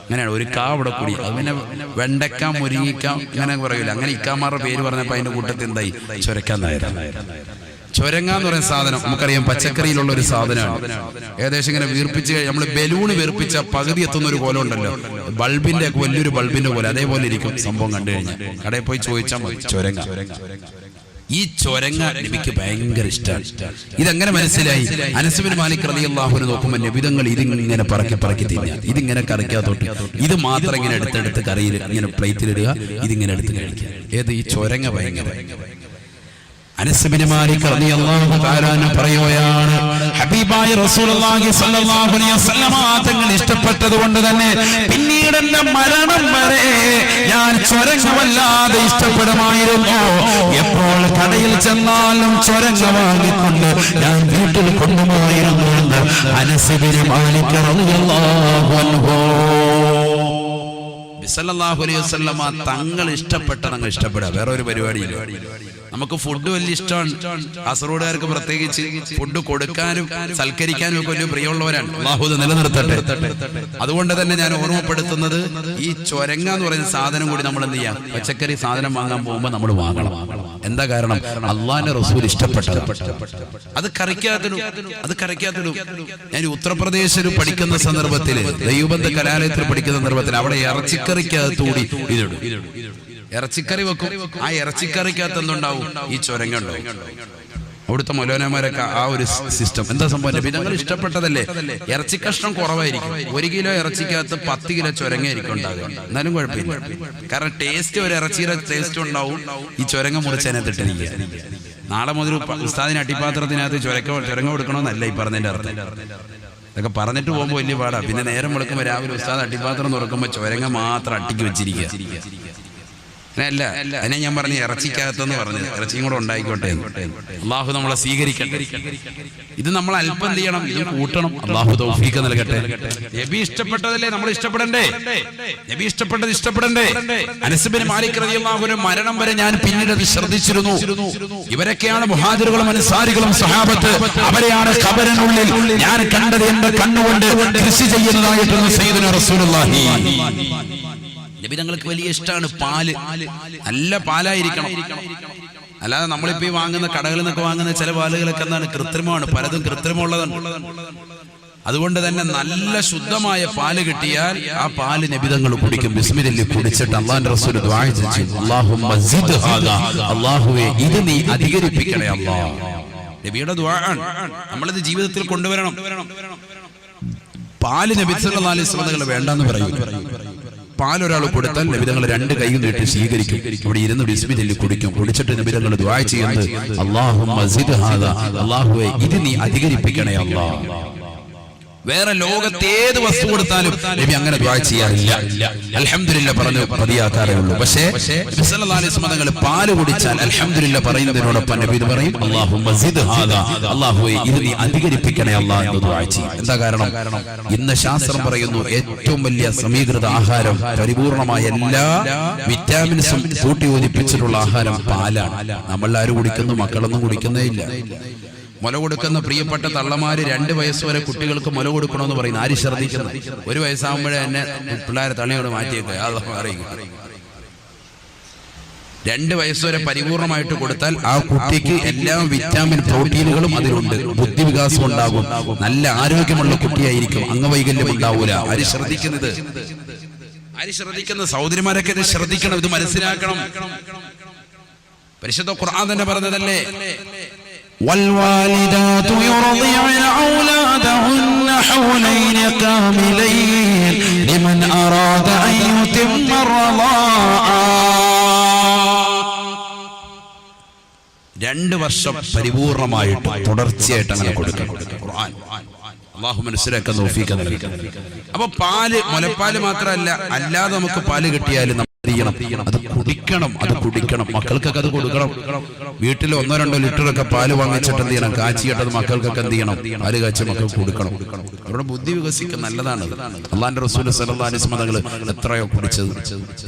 അങ്ങനെയാണ്. ഒരു കാ അവിടെ കൂടി, അത് പിന്നെ വെണ്ടക്ക, മുരിങ്ങിക്ക അങ്ങനെ പറയൂല. അങ്ങനെ ഇക്കാമാരുടെ പേര് പറഞ്ഞപ്പോ അതിന്റെ കൂട്ടത്തിൽ എന്തായി? ചൊരക്കാന്നായിരുന്നു. ചൊരങ്ങ എന്ന് പറയുന്ന സാധനം നമുക്കറിയാം, പച്ചക്കറിയിലുള്ള ഒരു സാധനമാണ്. ഏകദേശം ഇങ്ങനെ വീർപ്പിച്ച്, നമ്മൾ ബലൂണ് വീർപ്പിച്ച പകുതി എത്തുന്ന ഒരു കോലം ഉണ്ടല്ലോ, ബൾബിന്റെ ഒക്കെ വലിയൊരു ബൾബിന്റെ പോലെ, അതേപോലെ ഇരിക്കും സംഭവം. കണ്ടു കഴിഞ്ഞാൽ കടയിൽ പോയി ചോദിച്ചാൽ മതി ചൊരങ്ങ. ഈ ചൊരങ്ങ നബിക്ക് ഭയങ്കര ഇഷ്ടമാണ്. ഇതെങ്ങനെ മനസ്സിലായി? അനസ് ബിൻ മാലിക് റളിയല്ലാഹു അൻഹു നോക്കുമ്പോൾ നബിതങ്ങൾ ഇതിങ്ങനെ പറക്കി തിന്നുക, ഇതിങ്ങനെ കറിക്കാത്തോട്ട് ഇത് മാത്രം ഇങ്ങനെ എടുത്തെടുത്ത് കറിയിൽ ഇങ്ങനെ പ്ലേറ്റിലിടുക, ഇതിങ്ങനെ എടുത്ത് കഴിക്കുക. ഏത്? ഈ ചൊരങ്ങ ഭയങ്കര. അനസ് ബിൻ മാലിക് റളിയല്ലാഹു തആല അൻഹു പറയുകയാണ്, ഹബീബായ റസൂലുള്ളാഹി സ്വല്ലല്ലാഹു അലൈഹി വസല്ലം തങ്ങൾ ഇഷ്ടപ്പെട്ടതുകൊണ്ട് തന്നെ പിന്നീട് എന്റെ മരണം വരെ ഞാൻ ചൊരങ്ങ വല്ലാതെ ഇഷ്ടപ്പെടുമായിരുന്നു. എപ്പോൾ കടയിൽ ചെന്നാലും ചൊരങ്ങ വാങ്ങിക്കൊണ്ട് ഞാൻ വീട്ടിൽ കൊണ്ടുപോയിരുന്നു എന്ന് അനസ് ബിൻ മാലിക് റളിയല്ലാഹു അൻഹു. സല്ലല്ലാഹു അലൈഹി വസല്ലം തങ്ങൾ ഇഷ്ടപ്പെട്ട ഞങ്ങൾ ഇഷ്ടപ്പെടുക. വേറെ ഒരു പരിപാടിയില്ല. നമുക്ക് ഫുഡ് വലിയ ഇഷ്ടമാണ്. കാസർഗോഡുകാർക്ക് പ്രത്യേകിച്ച് ഫുഡ് കൊടുക്കാനും സൽക്കരിക്കാനും ഒക്കെ വലിയ പ്രിയമുള്ളവരാണ്. അല്ലാഹു നിലനിർത്തട്ടെ. അതുകൊണ്ട് തന്നെ ഞാൻ ഓർമ്മപ്പെടുത്തുന്നത്, ഈ ചൊരങ്ങ എന്ന് പറയുന്ന സാധനം കൂടി നമ്മൾ എന്ത് ചെയ്യാം? പച്ചക്കറി സാധനം വാങ്ങാൻ പോകുമ്പോൾ നമ്മൾ വാങ്ങണം. എന്താ കാരണം? അള്ളാന്റെ റസൂൽ ഇഷ്ടപ്പെട്ടത്. അത് കറിക്കാത്തിടും. ഞാൻ ഉത്തർപ്രദേശിൽ പഠിക്കുന്ന സന്ദർഭത്തിൽ, ദൈവബന്ധ കലാലയത്തിൽ പഠിക്കുന്ന സന്ദർഭത്തിൽ, അവിടെ ഇറച്ചിക്കറിക്കകത്തൂടി ഇതിടും. ഇറച്ചിക്കറി വെക്കും. ആ ഇറച്ചിക്കറിക്കകത്ത് എന്തുണ്ടാവും? ഈ ചൊരങ്ങ ഉണ്ടാവും. അവിടുത്തെ മൗലവിമാരൊക്കെ ആ ഒരു സിസ്റ്റം. എന്താ സംഭവം? നബിതങ്ങൾ ഇഷ്ടപ്പെട്ടതല്ലേ? ഇറച്ചി കഷ്ണം കുറവായിരിക്കും. 1 കിലോ ഇറച്ചിക്കകത്ത് 10 കിലോ ചൊരങ്ങയായിരിക്കും ഉണ്ടാകുക. എന്നാലും കുഴപ്പമില്ല, കാരണം ടേസ്റ്റ്, ഒരു ഇറച്ചിയുടെ ടേസ്റ്റ് ഉണ്ടാവും. ഈ ചൊരങ്ങ മുറിച്ചതിനകത്തിട്ടിരിക്കുക. നാളെ മുതൽ ഉസ്താദിന് അട്ടിപ്പാത്രത്തിനകത്ത് ചൊരങ്ങ കൊടുക്കണമെന്നല്ല ഈ പറഞ്ഞതിന്റെ അർത്ഥം. ഇതൊക്കെ പറഞ്ഞിട്ട് പോകുമ്പോൾ വലിയ പാടാ. പിന്നെ നേരം വെളുക്കുമ്പോൾ രാവിലെ ഉസ്താദ് അട്ടിപ്പാത്രം തുറക്കുമ്പോൾ ചൊരങ്ങ മാത്രം അട്ടിക്ക് വെച്ചിരിക്കുക. അല്ല, അതിനെ ഞാൻ പറഞ്ഞു ഇറച്ചിക്കകത്തെന്ന് പറഞ്ഞത്. ഇറച്ചിയും കൂടെ ഉണ്ടായിക്കോട്ടെ. അള്ളാഹു നമ്മളെ സ്വീകരിക്കട്ടെ. ഇത് നമ്മൾ അല്പം എന്ത് ചെയ്യണം? ഇത് കൂട്ടണം. അള്ളാഹു തൗഫീഖ് നൽകട്ടെ. നബി ഇഷ്ടപ്പെട്ടതല്ലേ നമ്മൾ ഇഷ്ടപ്പെടണ്ടേ? നബി ഇഷ്ടപ്പെട്ടത് ഇഷ്ടപ്പെടണ്ടേ? അനസ് ബിൻ മാലിക് റളിയല്ലാഹു അൻഹു മരണം വരെ ഞാൻ പിന്നീട് അത് ശ്രദ്ധിച്ചിരുന്നു. ഇവരൊക്കെയാണ് മുഹാജിറുകളും അൻസാരികളും സഹാബത്ത്. അവരെയാണ് ഖബറിനുള്ളിൽ ഞാൻ കണ്ടത് എന്റെ കണ്ണുകൊണ്ട് കൃഷി ചെയ്യുന്നതായിട്ടാണ് സയ്യിദുനാ റസൂലുള്ളാഹി. നബി തങ്ങൾക്ക് വലിയ ഇഷ്ടമാണ് പാല്. നല്ല പാലായിരിക്കണം. അല്ലാതെ നമ്മളിപ്പോ ഈ വാങ്ങുന്ന കടകളിൽ നിന്നൊക്കെ വാങ്ങുന്ന ചില പാലുകളൊക്കെ എന്താണ്? കൃത്രിമമാണ്. പലതും കൃത്രിമമുള്ളതാണ്. അതുകൊണ്ട് തന്നെ നല്ല ശുദ്ധമായ പാല് കിട്ടിയാൽ ആ പാല് നബി തങ്ങൾ കുടിക്കും. ബിസ്മില്ലാഹി കുടിച്ചിട്ട് അല്ലാഹുവിന്റെ റസൂൽ ദുആ ചെയ്തു, അല്ലാഹുമ്മ സിദ് ഹാദാ, അല്ലാഹുവേ ഇത് നീ അധികരിപ്പിക്കണേ അല്ലാഹ്. നബിയുടെ ദുആ ആണ്. നമ്മളിത് ജീവിതത്തിൽ കൊണ്ടുവരണം. പാല് നബി സല്ലല്ലാഹു അലൈഹി വസല്ലം വേണ്ടെന്ന് പറയും. പാലൊരാൾ കൊടുത്താൽ നബിതങ്ങൾ 2 കൈ നീട്ടി സ്വീകരിക്കും. ഇവിടെ ഇരുന്ന് ബിസ്മില്ലാഹി കുടിക്കും. കുടിച്ചിട്ട് നബിതങ്ങൾ ദുആ ചെയ്യുന്നത്, അല്ലാഹുമ്മ സിദ് ഹാദാ, അല്ലാഹുവേ ഇത് നീ അധികരിപ്പിക്കണേ അല്ലാഹ്. വേറെ ലോകത്തെ ഏത് വസ്തു കൊടുത്താലും നബി അങ്ങനെ ദുആ ചെയ്യാറില്ല. അൽഹംദുലില്ലാഹ് പറഞ്ഞു മതിയാക്കാറേ ഉള്ളൂ. പക്ഷേ നബി സല്ലല്ലാഹു അലൈഹി വസല്ലം തങ്ങൾ പാല് കുടിച്ചാൽ അൽഹംദുലില്ലാഹ് പറയുന്നതിനോടൊപ്പം നബി ഇത് പറയും അല്ലാഹുമ്മ സിദ് ഹാദാ, അല്ലാഹുവേ ഇത് നീ അധികരിപ്പിക്കണേ അല്ലാഹ് എന്ന് ദുആ ചെയ്യും. എന്താ കാരണം? ഇന്ന് ശാസ്ത്രം പറയുന്നു ഏറ്റവും വലിയ സമീകൃത ആഹാരം, പരിപൂർണമായ എല്ലാ വിറ്റാമിൻസും കൂട്ടി യോജിപ്പിച്ചിട്ടുള്ള ആഹാരം പാലാണ്. നമ്മളാരും കുടിക്കുന്നു, മക്കളൊന്നും കുടിക്കുന്നേ ഇല്ല. മുല കൊടുക്കുന്ന പ്രിയപ്പെട്ട തള്ളമാര് 2 വയസ്സ് വരെ കുട്ടികൾക്ക് മുല കൊടുക്കണമെന്ന് പറയുന്നു. ആര് ശ്രദ്ധിക്കുന്നു? 1 വയസ്സാകുമ്പോഴേ എന്നെ പിള്ളേരെ തള്ളിയോട് മാറ്റിയേക്ക് അറിയിക്കും. 2 വയസ്സ് വരെ പരിപൂർണമായിട്ട് കൊടുത്താൽ ആ കുട്ടിക്ക് എല്ലാ വിറ്റാമിൻ പ്രോട്ടീനുകളും അതിലുണ്ട്. ബുദ്ധിവികാസം ഉണ്ടാകും, നല്ല ആരോഗ്യമുള്ള കുട്ടിയായിരിക്കും, അംഗവൈകല്യം ഉണ്ടാവൂല. ആര് ശ്രദ്ധിക്കുന്നത്? സഹോദരിമാരൊക്കെ ഇത് ശ്രദ്ധിക്കണം, ഇത് മനസ്സിലാക്കണം. പരിശുദ്ധ ഖുർആൻ തന്നെ പറഞ്ഞതല്ലേ, والوالدات يرضعن أولادهن حولين كاملين لمن أراد أن يتم الرضاعة. 2 വർഷം പരിപൂർണമായിട്ട് തുടർച്ചയായിട്ട് അങ്ങനെ കൊടുക്കണം. ഖുർആൻ അല്ലാഹു മനസ്സിലാക്കാൻ തൗഫീഖ് നൽകട്ടെ. അപ്പൊ പാല്, മുലപ്പാല് മാത്രമല്ല, അല്ലാതെ നമുക്ക് പാല് കിട്ടിയാലും അത് കുടിക്കണം, അത് കുടിക്കണം. മക്കൾക്കൊക്കെ അത് കൊടുക്കണം. വീട്ടിൽ 1-2 ലിറ്ററൊക്കെ പാല് വാങ്ങിച്ചിട്ട് എന്ത് ചെയ്യണം? കാച്ചിയിട്ടത് മക്കൾക്കൊക്കെ എന്ത് ചെയ്യണം? പാല് കാച്ചി മക്കൾക്ക് കൊടുക്കണം. അവരുടെ ബുദ്ധി വികസിക്കാൻ നല്ലതാണ്. അള്ളാന്റെ റസൂൽ സല്ലല്ലാഹു അലൈഹി വസല്ലം തങ്ങൾ എത്രയോ കുടിച്ചത്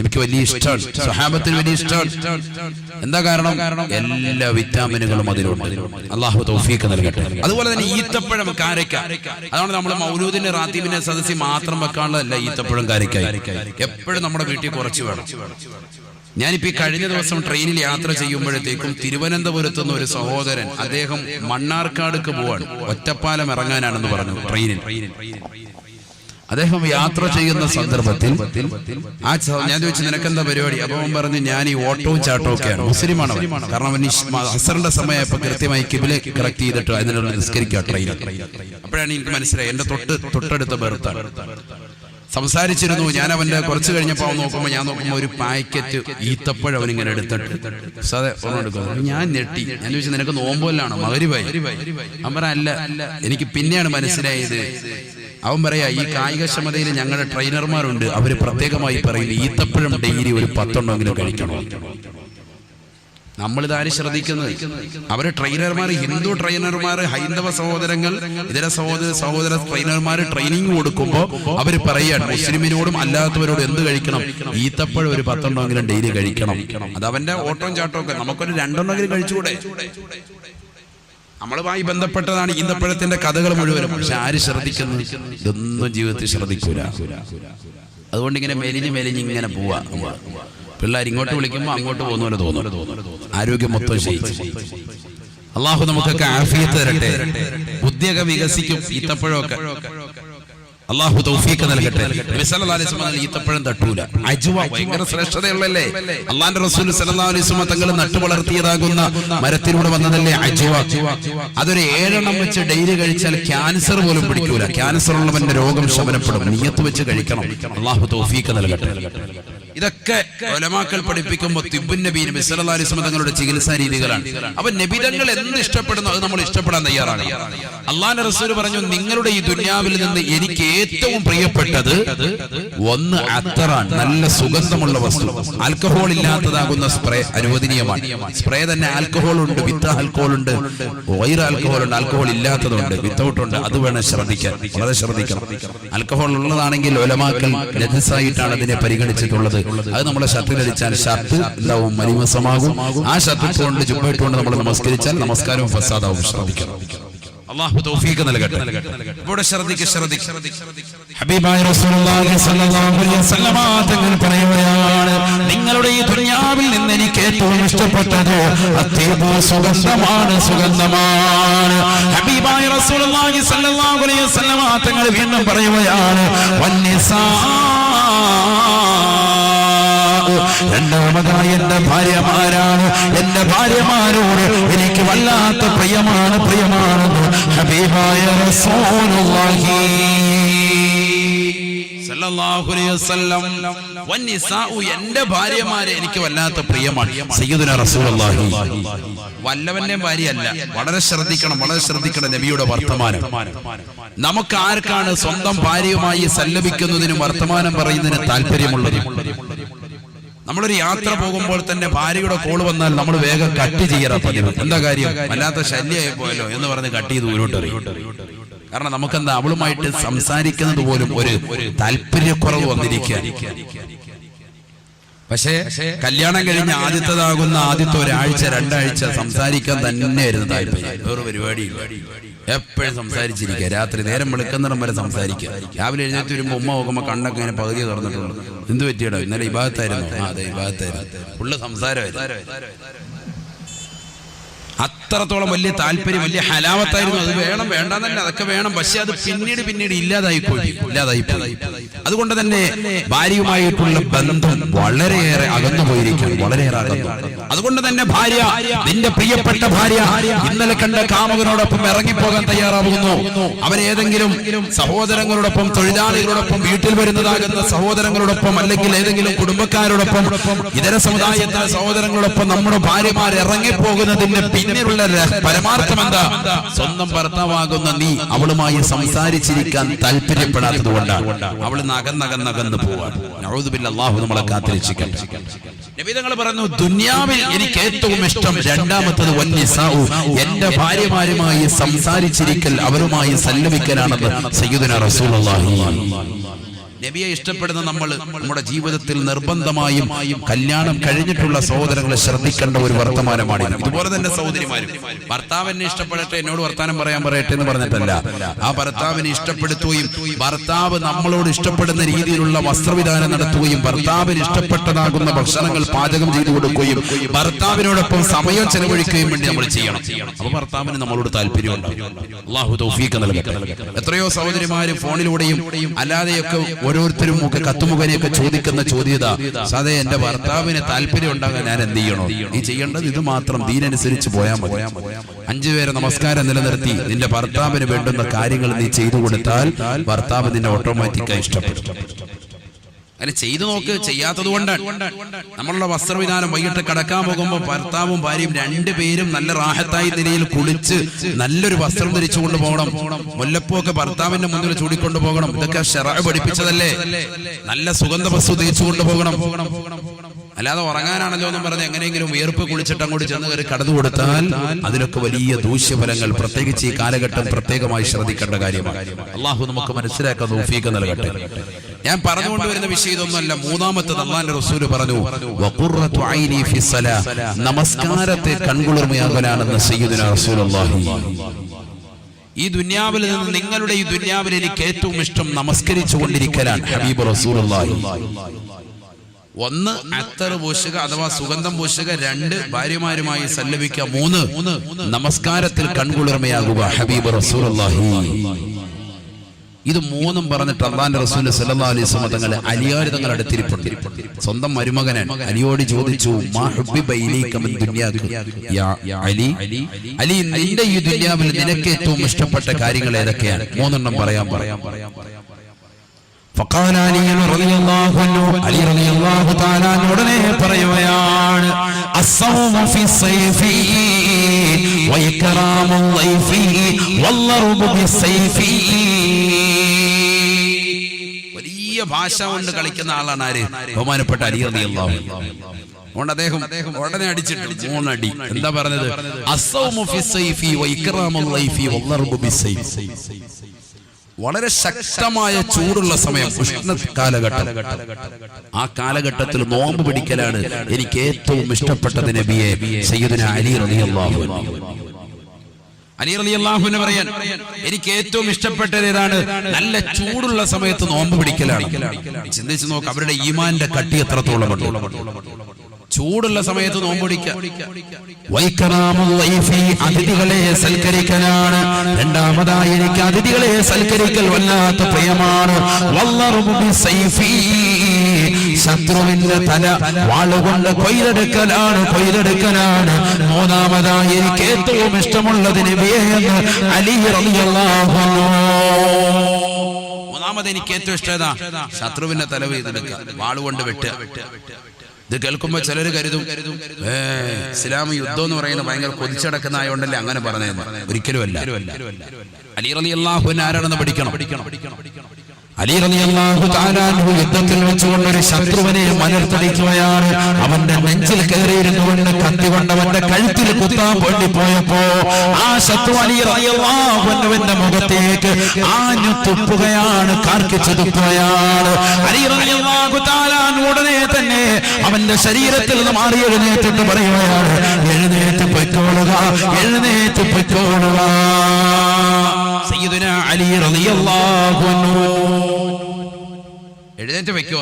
എനിക്ക് വലിയ ഇഷ്ടമാണ്, സ്വഹാബത്തിന് വലിയ ഇഷ്ടമാണ്. എന്താ കാരണം? എല്ലാ വിറ്റാമിനുകളും അതിലുണ്ട്. അള്ളാഹു തൗഫീഖ് നൽകട്ടെ. അതുപോലെ തന്നെ ഈത്തപ്പഴം, കാരക്ക, അതാണ് നമ്മൾ മൗലൂദിന്റെ റാത്തീബിന്റെ സദസ്സിൽ മാത്രം വെക്കാനുള്ളതല്ല. ഈത്തപ്പഴം, കാരക്കായി എപ്പോഴും നമ്മുടെ വീട്ടിൽ കുറച്ച് വേണം. ഞാനിപ്പോ ഈ കഴിഞ്ഞ ദിവസം ട്രെയിനിൽ യാത്ര ചെയ്യുമ്പോഴത്തേക്കും തിരുവനന്തപുരത്ത് നിന്ന് ഒരു സഹോദരൻ, അദ്ദേഹം മണ്ണാർക്കാടുക്ക് പോവാണ്, ഒറ്റപ്പാലം ഇറങ്ങാനാണെന്ന് പറഞ്ഞു ട്രെയിനിൽ. അദ്ദേഹം യാത്ര ചെയ്യുന്ന സന്ദർഭത്തിൽ ഞാൻ ചോദിച്ചു, നിനക്കെന്താ പരിപാടി? അപ്പൊ അവൻ പറഞ്ഞു, ഞാൻ ഈ ഓട്ടവും ചാട്ടവും ഒക്കെയാണ്. മുസ്ലിമാണ്, കാരണം അസറിന്റെ സമയപ്പോ കൃത്യമായി കിബില കറക്റ്റ് ചെയ്തിട്ട് അതിനുള്ള നിസ്കരിക്കുക ട്രെയിനിൽ. അപ്പോഴാണ് എനിക്ക് മനസ്സിലായി എന്റെ തൊട്ടടുത്ത ബർത്താണ്. സംസാരിച്ചിരുന്നു. ഞാൻ അവന്റെ കുറച്ച് കഴിഞ്ഞപ്പോൾ ഞാൻ നോക്കുമ്പോൾ ഒരു പാക്കറ്റ് ഈത്തപ്പഴം അവനിങ്ങനെ എടുത്തിട്ട് എടുക്കുന്നു. ഞാൻ ഞെട്ടി. ഞാൻ ചോദിച്ചു, നിനക്ക് നോമ്പോലാണോ? മഗ്‌രിബായി. അവൻ പറ അല്ല. എനിക്ക് പിന്നെയാണ് മനസ്സിലായത്. അവൻ പറയാ, ഈ കായികക്ഷമതയിൽ ഞങ്ങളുടെ ട്രെയിനർമാരുണ്ട്, അവര് പ്രത്യേകമായി പറയുന്നത് ഈത്തപ്പഴം ഡെയിലി ഒരു 10 എണ്ണമെങ്കിലും കഴിക്കണം. നമ്മളിതാരും ശ്രദ്ധിക്കുന്നത്? അവര് ട്രെയിനർമാർ, ഹിന്ദു ട്രെയിനർമാർ, ഹൈന്ദവ സഹോദരങ്ങൾ, ഇതര സഹോദര ട്രെയിനർമാർ ട്രെയിനിങ് കൊടുക്കുമ്പോ അവര് പറയാണ് മുസ്ലിമിനോടും അല്ലാത്തവരോടും എന്ത് കഴിക്കണം? ഈത്തപ്പഴം ഒരു 10 എണ്ണമെങ്കിലും ഡെയിലി കഴിക്കണം. അത് അവന്റെ ഓട്ടവും ചാട്ടവും ഒക്കെ. നമുക്കൊരു 2 എണ്ണമെങ്കിലും കഴിച്ചുകൂടെ? നമ്മളുമായി ബന്ധപ്പെട്ടതാണ് ഈന്തപ്പഴത്തിന്റെ കഥകൾ മുഴുവനും. പക്ഷെ ആര് ശ്രദ്ധിക്കുന്നു? ഇതൊന്നും ജീവിതത്തിൽ ശ്രദ്ധിക്കൂല. അതുകൊണ്ട് ഇങ്ങനെ മെലിഞ്ഞ് ഇങ്ങനെ പോവാ. പിള്ളേർ ഇങ്ങോട്ട് വിളിക്കുമ്പോൾ അങ്ങോട്ട് പോകുന്നവരെ തോന്നുന്നു. ആരോഗ്യം മൊത്തം ക്ഷയിച്ചു. അള്ളാഹു നമുക്കൊക്കെ ആഫിയത്ത് തരട്ടെ, ബുദ്ധിയൊക്കെ വികസിക്കും. ഈത്തപ്പഴമൊക്കെ അള്ളാഹു തൗഫീഖ് നൽകട്ടെ. നബി സല്ലല്ലാഹു അലൈഹി വസല്ലം ഈത്തപ്പഴം തട്ടൂല. അജ്വ ഭയങ്കര ശ്രേഷ്ഠതയുള്ളല്ലേ. അള്ളാന്റെ റസൂൽ സല്ലല്ലാഹു അലൈഹി വസല്ലം തങ്ങൾ നട്ടു വളർത്തിയതാകുന്ന മരത്തിലൂടെ വന്നതല്ലേ അജ്വ. അതൊരു 7 എണ്ണം വെച്ച് ഡെയിലി കഴിച്ചാൽ ക്യാൻസർ പോലും പിടിക്കൂല. ക്യാൻസർ ഉള്ളവന്റെ രോഗം ശമനപ്പെടും. നിയ്യത്ത് വെച്ച് കഴിക്കണം. അള്ളാഹു തൗഫീഖ് നൽകട്ടെ. ഇതൊക്കെ ഉലമാക്കൾ പഠിപ്പിക്കുമ്പോൾ തിബ്ബുൻ നബി നബി സല്ലല്ലാഹു അലൈഹി വസല്ലം തങ്ങളുടെ ചികിത്സാ രീതികളാണ്. അപ്പൊ നബി തങ്ങൾ എന്ത് ഇഷ്ടപ്പെടുന്നു അത് നമ്മൾ ഇഷ്ടപ്പെടാൻ തയ്യാറാണ്. അള്ളാന്റെ റസൂൽ പറഞ്ഞു, നിങ്ങളുടെ ഈ ദുനിയാവിൽ നിന്ന് എനിക്ക് ഏറ്റവും പ്രിയപ്പെട്ടത് ഒന്ന് അത്തറാണ്, നല്ല സുഗന്ധമുള്ള വസ്തു. ആൽക്കഹോൾ ഇല്ലാത്തതാകുന്ന സ്പ്രേ അനുവദനീയമാണ്. സ്പ്രേ തന്നെ ആൽക്കഹോൾ ഉണ്ട്, വിത്ത് ആൽക്കഹോൾ ഉണ്ട്, വൈർ ആൽക്കഹോൾ ഉണ്ട്, ആൽക്കഹോൾ ഇല്ലാത്തതുണ്ട്, വിത്തൗട്ട് ഉണ്ട്. അത് വേണം ശ്രദ്ധിക്കാൻ, വളരെ ശ്രദ്ധിക്കണം. ആൽക്കഹോൾ ഉള്ളതാണെങ്കിൽ ഉലമാക്കൾ നജസായിട്ടാണ് അതിനെ പരിഗണിച്ചിട്ടുള്ളത്. അത് നമ്മുടെ ഷർട്ടിലടിച്ചാൽ ഷർട്ട് എന്താവും? മലിമസമാകും. ആ ഷർട്ട് കൊണ്ട് ജുബ്ബയിട്ടുകൊണ്ട് നമ്മൾ നമസ്കരിച്ചാൽ നമസ്കാരവും ഫസാദാവും. ശ്രദ്ധിക്കണം. അല്ലാഹു തൗഫീഖ് നൽകട്ടെ. ഇവിടെ ഹബീബായ റസൂലുള്ളാഹി സ്വല്ലല്ലാഹു അലൈഹി വസല്ലം തങ്ങൾ പറയുകയാണ്, നിങ്ങളുടെ ഈ ദുനിയാവിൽ നിന്ന് എനിക്ക് ഏറ്റവും ഇഷ്ടപ്പെട്ടത് അത്തീബു, സുഗന്ധമാണ്, സുഗന്ധമാണ്. ഹബീബായ റസൂലുള്ളാഹി സ്വല്ലല്ലാഹു അലൈഹി വസല്ലം തങ്ങൾ വീണ്ടും പറയുകയാണ്, വന്നിസാ, രണ്ടാമതായി എന്റെ ഭാര്യമാരാണ്. എന്റെ ഭാര്യമാരോട് എനിക്ക് വല്ലാത്ത പ്രിയമാണെന്ന് ഹബീബായ റസൂലുള്ളാഹി സല്ലല്ലാഹു അലൈഹി വസല്ലം വന്നിസാഉ എന്റെ ഭാര്യമാരെ എനിക്ക് വല്ലാത്ത പ്രിയമാണ്. സയ്യിദുനാ റസൂലുള്ളാഹി വല്ലവന്റെയും ഭാര്യയല്ല. വളരെ ശ്രദ്ധിക്കണം നബിയുടെ വർത്തമാനം. നമുക്ക് ആർക്കാണ് സ്വന്തം ഭാര്യയുമായി സല്ലപിക്കുന്നതിനും വർത്തമാനം പറയുന്നതിന് താല്പര്യമുള്ളത്? നമ്മളൊരു യാത്ര പോകുമ്പോൾ തന്നെ ഭാര്യയുടെ കോള് വന്നാൽ നമ്മൾ വേഗം കട്ട് ചെയ്യാറാ പതിവ്. എന്താ കാര്യം? വല്ലാത്ത ശല്യമായി പോയല്ലോ എന്ന് പറഞ്ഞ് കട്ട് ചെയ്ത് ദൂരോട്ടെറിയും. കാരണം നമുക്കെന്താ അവളുമായിട്ട് സംസാരിക്കുന്നത് പോലും ഒരു താല്പര്യക്കുറവ് വന്നിരിക്കുക. പക്ഷേ കല്യാണം കഴിഞ്ഞ് ആദ്യത്തെ ഒരാഴ്ച 2 ആഴ്ച സംസാരിക്കാൻ തന്നെയായിരുന്നു താല്പര്യം. വേറെ പരിപാടിയില്ല. എപ്പോഴും സംസാരിച്ചിരിക്കുക. രാത്രി നേരം വെളുക്കുന്നിടം വരെ സംസാരിക്കുക. രാവിലെ എഴുന്നേറ്റ് വരുമ്പോൾ ഉമ്മ നോക്കുമ്പോൾ കണ്ണൊക്കെ ഇങ്ങനെ പകുതി തുറന്നിട്ടുള്ളൂ. എന്ത് പറ്റിയടോ? ഇന്നലെ ഇബാദത്തായിരുന്നു. അതെ, ഇബാദത്തായിരുന്നു. ഫുള്ള് സംസാരമായിരുന്നു. അത്രത്തോളം വലിയ താല്പര്യം, വലിയ ഹലാവത്തായിരുന്നു. അത് വേണം വേണ്ടെന്നല്ല, അതൊക്കെ വേണം. പക്ഷെ അത് പിന്നീട് ഇല്ലാതായിപ്പോയി. അതുകൊണ്ട് തന്നെ ഭാര്യയുമായിട്ടുള്ള ബന്ധം വളരെയേറെ അകന്നു പോയിരിക്കുന്നു. വളരെയേറെ അകന്നു. അതുകൊണ്ട് തന്നെ ഭാര്യ, നിന്റെ പ്രിയപ്പെട്ട ഭാര്യ ഇന്നലെ കണ്ട കാമുകനോടൊപ്പം ഇറങ്ങിപ്പോകാൻ തയ്യാറാകുന്നു. അവൻ ഏതെങ്കിലും സഹോദരങ്ങളോടൊപ്പം, തൊഴിലാളികളോടൊപ്പം, വീട്ടിൽ വരുന്നതാകുന്ന സഹോദരങ്ങളോടൊപ്പം, അല്ലെങ്കിൽ ഏതെങ്കിലും കുടുംബക്കാരോടൊപ്പം, ഇതര സമുദായത്തിലെ സഹോദരങ്ങളോടൊപ്പം നമ്മുടെ ഭാര്യമാർ ഇറങ്ങിപ്പോകുന്നതിന്റെ പിന്നിലുള്ള പരമാർത്ഥം എന്താ? സ്വന്തം ഭർത്താവാകുന്ന നീ അവളുമായി സംസാരിച്ചിരിക്കാൻ താല്പര്യപ്പെടാത്തത് കൊണ്ടാണ്. അവൾ നകന്നകന്ന് പോവാണ്. നഊദു ബില്ലാഹ്, അല്ലാഹു നമ്മളെ കാത്തിരക്ഷിക്കട്ടെ. നബി തങ്ങൾ പറഞ്ഞു, ദുനിയാവിൽ എനിക്ക് ഏറ്റവും ഇഷ്ടം രണ്ടാമത്തത് വന്നിസാഉ, എന്റെ ഭാര്യമാരുമായി സംസാരിച്ചിരിക്കൽ, അവരുമായി സല്ലപിക്കലാണെന്ന് സയ്യിദുനാ റസൂലുള്ളാഹി. നബിയെ ഇഷ്ടപ്പെടുന്ന നമ്മൾ നമ്മുടെ ജീവിതത്തിൽ നിർബന്ധമായും കല്യാണം കഴിഞ്ഞിട്ടുള്ള സഹോദരങ്ങളെ ശ്രദ്ധിക്കേണ്ട ഒരു വർത്തമാനമാണ്. ഇതുപോലെ തന്നെ സഹോദരിമാരും ഭർത്താവിനെ ഇഷ്ടപ്പെടട്ടെ, എന്നോട് വർത്താനം പറയാൻ പറയട്ടെ എന്ന് പറഞ്ഞിട്ടല്ല. ആ ഭർത്താവിനെ ഇഷ്ടപ്പെടുത്തുകയും ഭർത്താവ് നമ്മളോട് ഇഷ്ടപ്പെടുന്ന രീതിയിലുള്ള വസ്ത്രവിധാനം നടത്തുകയും ഭർത്താവിന് ഇഷ്ടപ്പെട്ടതാകുന്ന ഭക്ഷണങ്ങൾ പാചകം ചെയ്തു കൊടുക്കുകയും ഭർത്താവിനോടൊപ്പം സമയം ചെലവഴിക്കുകയും വേണ്ടി നമ്മൾ ചെയ്യണം. അപ്പൊ ഭർത്താവിന് നമ്മളോട് താല്പര്യമുണ്ടാകും. അല്ലാഹു തൗഫീഖ് നൽകട്ടെ. എത്രയോ സഹോദരിമാര് ഫോണിലൂടെയും അല്ലാതെയൊക്കെ ഓരോരുത്തരും ഒക്കെ കത്തുമുഖനെയൊക്കെ ചോദിക്കുന്ന ചോദ്യത, സാധേ എന്റെ ഭർത്താവിന് താല്പര്യം ഉണ്ടാകാൻ ഞാൻ എന്ത് ചെയ്യണോ? നീ ചെയ്യേണ്ടത് ഇത് മാത്രം, ദീനനുസരിച്ച് പോയാൽ മതി. 5 പേരെ നമസ്കാരം നിലനിർത്തി നിന്റെ ഭർത്താവിന് വേണ്ടുന്ന കാര്യങ്ങൾ നീ ചെയ്തു കൊടുത്താൽ ഭർത്താവ് നിന്നെ ഓട്ടോമാറ്റിക്കായി ഇഷ്ടപ്പെടും. അങ്ങനെ ചെയ്തു നോക്ക്. ചെയ്യാത്തത് കൊണ്ടാണ്. നമ്മളുടെ വസ്ത്രവിധാനം വൈകിട്ട് കടക്കാൻ പോകുമ്പോൾ ഭർത്താവും ഭാര്യയും 2 പേരും നല്ല റാഹത്തായി നിലയിൽ കുളിച്ച് നല്ലൊരു വസ്ത്രം ധരിച്ചു കൊണ്ടുപോകണം. മുല്ലപ്പൂക്കെ ഭർത്താവിന്റെ മുന്നിൽ ചൂടിക്കൊണ്ടു പോകണം. ഇതൊക്കെ ശറഅ് പഠിപ്പിച്ചതല്ലേ. നല്ല സുഗന്ധ വസ്തു തേച്ചു കൊണ്ടുപോകണം. അല്ലാതെ ഉറങ്ങാനാണല്ലോ എന്നും പറഞ്ഞ് എങ്ങനെയെങ്കിലും വിയർപ്പ് കുളിച്ചിട്ട് അങ്ങോട്ട് ചെന്ന് കയറി കടന്നു കൊടുത്താൽ അതിലൊക്കെ വലിയ ദൂഷ്യഫലങ്ങൾ, പ്രത്യേകിച്ച് ഈ കാലഘട്ടം പ്രത്യേകമായി ശ്രദ്ധിക്കേണ്ട കാര്യമാണ്. അള്ളാഹു നമുക്ക് മനസ്സിലാക്കാൻ തൗഫീഖ് നൽകട്ടെ. ഞാൻ പറഞ്ഞുകൊണ്ടുവരുന്ന വിഷയം ഇതൊന്നുമല്ല. മൂന്നാമത്തത് അല്ലാഹുവിന്റെ റസൂല് പറഞ്ഞു, വഖുറത്തു ഐനി ഫിസ്സലാ, നമസ്കാരത്തെ കൺകുളിർമയാകലാണെന്ന് സയ്യിദുനാ റസൂലുള്ളാഹി. ഈ ദുനിയാവിൽ നിന്ന്, നിങ്ങളുടെ ഈ ദുനിയാവിൽ എനിക്ക് ഏറ്റവും ഇഷ്ടം നമസ്കരിച്ചു കൊണ്ടിരിക്കലാണ്. ഹബീബ് റസൂലുള്ളാഹി. 1 അത്തർ പൂശുക അഥവാ സുഗന്ധം പൂശുക, 2 ഭാര്യമാരുമായി സല്ലപിക്കുക, 3 നമസ്കാരത്തിൽ കൺകുളിർമയാകുക. ഹബീബ് റസൂലുള്ളാഹി. ഇത് 3 പറഞ്ഞിട്ട് അല്ലാഹുവിന്റെ റസൂൽ സല്ലല്ലാഹു അലൈഹി വസല്ലം തങ്ങൾ അലിയാർ തങ്ങൾ അടുത്തിരിപ്പുണ്ട്. സ്വന്തം മരുമകനാണ്. അലിയോട് ചോദിച്ചു, മാ ഹുബ്ബിബ ഇലൈക മിൻ ദുനിയാക യാ അലി, അലി നിന്റെ ഈ ദുനിയാവിൽ നിനക്ക് ഏറ്റവും ഇഷ്ടപ്പെട്ട കാര്യങ്ങൾ ഏതൊക്കെയാണ്? 3 എണ്ണം പറയാൻ. فقال علي رضي الله عنه, علي رضي الله تعالى ഉടനെ പറയുകയാണ്, الصوم في الصيف وإكرام الضيف والضرب بالسيف. വലിയ ഭാഷ കൊണ്ട് കളിക്കുന്ന ആളാണ് ആര്? ബഹുമാനപ്പെട്ട അലി റളിയല്ലാഹു അൻഹു. അതുകൊണ്ട് അദ്ദേഹം ഉടനെ അടിച്ചിട്ട് 3 അടി. എന്താ പറഞ്ഞത്? അസ്സൗമു ഫിസ്സൈഫി വഇക്റാമുൽ ലൈഫി വദ്ദർബു ബിസ്സൈഫ്. വളരെ ശക്തമായ ചൂടുള്ള സമയം, ഉഷ്ണ കാലഘട്ടം. ആ കാലഘട്ടത്തിൽ നോമ്പ് പിടിക്കലാണ് എനിക്ക് ഏറ്റവും ഇഷ്ടപ്പെട്ടത് നബിയെ. സയ്യിദുനാ അലി റളിയല്ലാഹു അൻഹു. അലി റളിയല്ലാഹു അൻഹു പറയാൻ, എനിക്ക് ഏറ്റവും ഇഷ്ടപ്പെട്ടത് ഏതാണ്? നല്ല ചൂടുള്ള സമയത്ത് നോമ്പ് പിടിക്കലാണ്. ചിന്തിച്ചു നോക്ക്, അവരുടെ ഈമാന്റെ കട്ടി എത്രത്തോളം ഉണ്ട്. ചൂടുള്ള സമയത്ത് നോമ്പൊടിക്കുക. അതിഥികളെ സൽക്കരിക്കലാണ്. രണ്ടാമതായി എനിക്ക് അതിഥികളെ സൽക്കരിക്കൽ വല്ലാത്ത പ്രിയമാണ്. ശത്രുവിന്റെ തല വാളുകൊണ്ട് കൊയ്തെടുക്കലാണ്. മൂന്നാമതായി എനിക്ക് ഏറ്റവും ഇഷ്ടമുള്ളത് നബിയെ എന്ന് അലി റളിയല്ലാഹു അൻഹു. ഒന്നാമത് എനിക്ക് ഏറ്റവും ഇഷ്ടം ഏതാ? ശത്രുവിന്റെ തല വീതെടുക്കുക, വാളുകൊണ്ട് വെട്ടുക. ഇത് കേൾക്കുമ്പോ ചിലര് കരുതും ഇസ്ലാം യുദ്ധം എന്ന് പറയുന്നത് ഭയങ്കര കൊതിച്ചടക്കുന്ന ആയോണ്ടല്ലേ അങ്ങനെ പറഞ്ഞത്. ഒരിക്കലും അല്ല. അലി റളിയല്ലാഹു അൻഹു ആരാണെന്ന് പഠിക്കണം. അലി റളിയല്ലാഹു തആല അൻഹു യുദ്ധത്തിൽ വെച്ചുകൊണ്ട് ഒരു ശത്രുവിനെ മലർത്തടിക്കുകയാണ്. അവന്റെ നെഞ്ചിൽ കയറിയിരുന്നുകൊണ്ട് കത്തി കൊണ്ട് അവന്റെ കഴുത്തിൽ കുത്താൻ വേണ്ടി പോയപ്പോ ആ ശത്രു അലി റളിയല്ലാഹു അൻഹുവിന്റെ മുഖത്തേക്ക് ആഞ്ഞു തുപ്പുകയാണ്, കാർക്കിച്ചു തുപ്പുകയാണ്. അലി റളിയല്ലാഹു തആല ഉടനെ തന്നെ അവന്റെ ശരീരത്തിൽ നിന്ന് മാറി എഴുന്നേറ്റിട്ട് പറയുകയാണ്, എഴുന്നേറ്റ് പൊയ്ക്കോളുക, എഴുന്നേറ്റ് പൊയ്ക്കോളുക. സയ്യിദുനാ അലി റളിയല്ലാഹു അൻഹു എഴുന്നേറ്റ് വെക്കോ.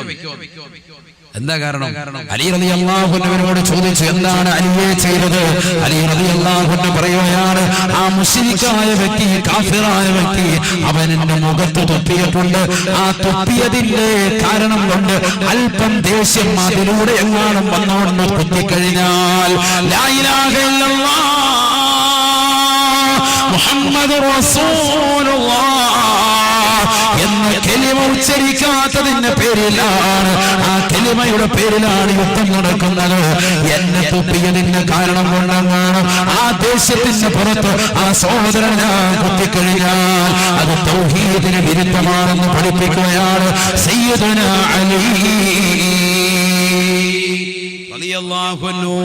എന്താ കാരണം? അലി റളിയല്ലാഹു അൻഹുവിനോട് ചോദിച്ചു, എന്താണ് അലിയെ ചെയ്തത്? അലി റളിയല്ലാഹു അൻഹു പറയുകയാണ്, ആ മുശ്രിക്കായ വ്യക്തി, കാഫിറായ വ്യക്തി അവൻ എന്റെ മുഖത്ത് തുപ്പിയിട്ടുണ്ട്. ആ തുപ്പിയതിന്റെ കാരണം കൊണ്ട് അല്പം ദേഷ്യം അതിലൂടെ എങ്ങാനും വന്നുകൊണ്ട് കുത്തിക്കഴിഞ്ഞാൽ ലാ ഇലാഹ ഇല്ലല്ലാഹ് മുഹമ്മദുർ റസൂലുള്ളാഹ് എന്ന കലിമ ഉച്ചരിക്കാത്തതിന്റെ പേരിലാണ്, ആ കലിമയുടെ പേരിലാണ് യുദ്ധം നടക്കുന്നത്. എന്നെ തുപ്പിയതിന്റെ കാരണം കൊണ്ടാണ് ആ ദേശത്തിന്റെ പുറത്ത് ആ സഹോദരൻ ഞാൻ കുത്തിക്കഴിഞ്ഞാൽ അത് തൗഹീദിന് വിരുദ്ധമാണെന്ന് പഠിപ്പിക്കുകയാണ് സയ്യിദുനാ അലി റളിയല്ലാഹു അൻഹു.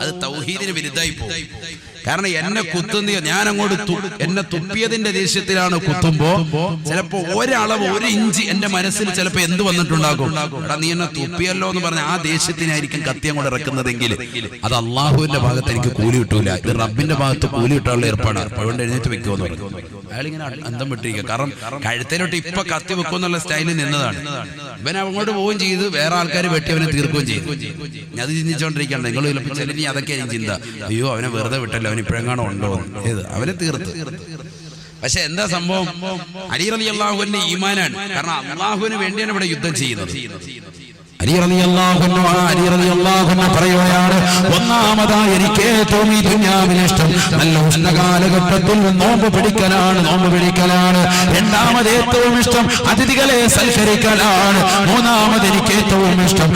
അത് തൗഹീദിന് വിരുദ്ധമായി പോകും. കാരണം എന്നെ കുത്തുന്ന ഞാൻ അങ്ങോട്ട് എന്നെ തുപ്പിയതിന്റെ ദേഷ്യത്തിലാണ് കുത്തുമ്പോ ചിലപ്പോ ഒരളവ് 1 ഇഞ്ച് എന്റെ മനസ്സിൽ ചിലപ്പോ എന്ത് വന്നിട്ടുണ്ടാകും, എടാ നീ എന്നെ തുപ്പിയല്ലോ എന്ന് പറഞ്ഞ ആ ദേഷ്യത്തിനായിരിക്കും കത്തി അങ്ങോട്ട് ഇറക്കുന്നതെങ്കിൽ അത് അള്ളാഹുവിന്റെ ഭാഗത്ത് എനിക്ക് കൂലി കിട്ടൂല, ഇത് റബ്ബിന്റെ ഭാഗത്ത് കൂലി കിട്ടാനുള്ള ഏർപ്പാടാണ്. അതുകൊണ്ട് എഴുന്നേറ്റ് വെക്കുമെന്ന് പറഞ്ഞു. അയാൾ ഇങ്ങനെ അന്തം വിട്ടിരിക്കുക. കാരണം കഴുത്തേലോട്ട് ഇപ്പൊ കത്തി വെക്കുമെന്നുള്ള സ്റ്റൈലിൽ നിന്നതാണ്. ഇവൻ അങ്ങോട്ട് പോവുകയും ചെയ്ത് വേറെ ആൾക്കാർ വെട്ടി അവനെ തീർക്കുകയും ചെയ്തു. അത് ചിന്തിച്ചോണ്ടിരിക്കുകയാണ്. നിങ്ങൾ ചിലപ്പോൾ ചിലരി അതൊക്കെ ചിന്ത, അയ്യോ അവനെ വെറുതെ വിട്ടല്ലോ, അവൻ ഇപ്പോഴെങ്ങാണോ ഉണ്ടോ ഏത് അവനെ തീർത്ത്. പക്ഷെ എന്താ സംഭവം? അലി റളിയല്ലാഹു അൻഹു ഈമാനാണ്. കാരണം അല്ലാഹുവിന് വേണ്ടിയാണ് ഇവിടെ യുദ്ധം ചെയ്യുന്നത്. അലി റളിയല്ലാഹു അൻഹു പറയുകയാണ്, ഒന്നാമതായി എനിക്ക് ഏറ്റവും ഈ ദുനിയാവിൽ ഇഷ്ടം നല്ല ഉഷ്ണകാലഘട്ടത്തിൽ നോമ്പ് പിടിക്കലാണ്. രണ്ടാമത് ഏറ്റവും ഇഷ്ടം അതിഥികളെ സൽക്കരിക്കലാണ്. മൂന്നാമത് എനിക്ക് ഏറ്റവും ഇഷ്ടം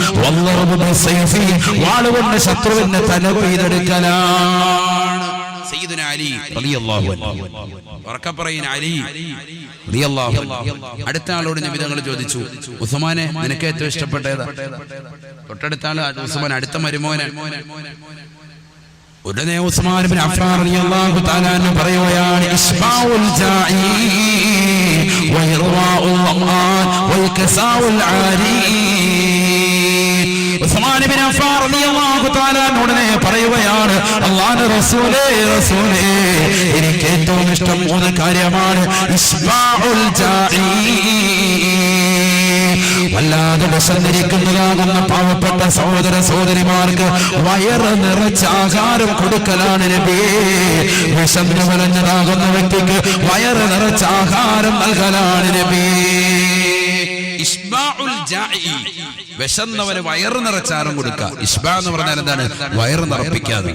വാളുകൊണ്ട് ശത്രുവിന്റെ തല കൊയ്തെടുക്കലാണ്. സയ്യിദുനാ അലി റളിയല്ലാഹു അൻഹു. ഉറക്കെ പറയുന്ന അലി റളിയല്ലാഹു അൻഹു. അടുത്ത ആളോട് നബി തങ്ങൾ ചോദിച്ചു, ഉസ്മാനെ നിനക്ക് ഏറ്റവും ഇഷ്ടപ്പെട്ടേതാ? തൊട്ടടുത്ത ആള് ഉസ്മാൻ, അടുത്ത മരുമോനെ. ഉടനെ ഉസ്മാൻ ഇബ്നു അഫ്ഫാൻ റളിയല്ലാഹു തആല അൻഹു പറയുകയാണ്, ഇസ്മാഉൽ ജാഇ വ ഇർവാഉൽ അമാൻ വ ഇക്സാഉൽ ആരി. ഉസ്മാൻ ഇബ്നു അഫ്ഫാൻ റളിയല്ലാഹു തആല ഉടനെ പറയുകയാണ്, അല്ലാഹുവിന്റെ റസൂലേ എനിക്ക് ഏറ്റവും ഇഷ്ടം 3 കാര്യമാണ്. ഇസ്മാഉൽ ജാഇ, വല്ലാതെ വിശന്നിരിക്കുന്നതാകുന്ന പാവപ്പെട്ട സഹോദര സഹോദരിമാർക്ക് വയറ് നിറച്ച ആഹാരം കൊടുക്കലാണ് നബിയേ. വിശന്ന് വലഞ്ഞതാകുന്ന വ്യക്തിക്ക് വയറ് നിറച്ച ആഹാരം നൽകലാണ് നബിയേ. ഇസ്ബാഉൽ ജാഇ, വിശന്നവന് വയറ് നിറച്ചാരം കൊടുക്കുക. ഇസ്ബാ എന്ന് പറഞ്ഞാൽ എന്താണ്? വയറ് നിറപ്പിക്കാതെ.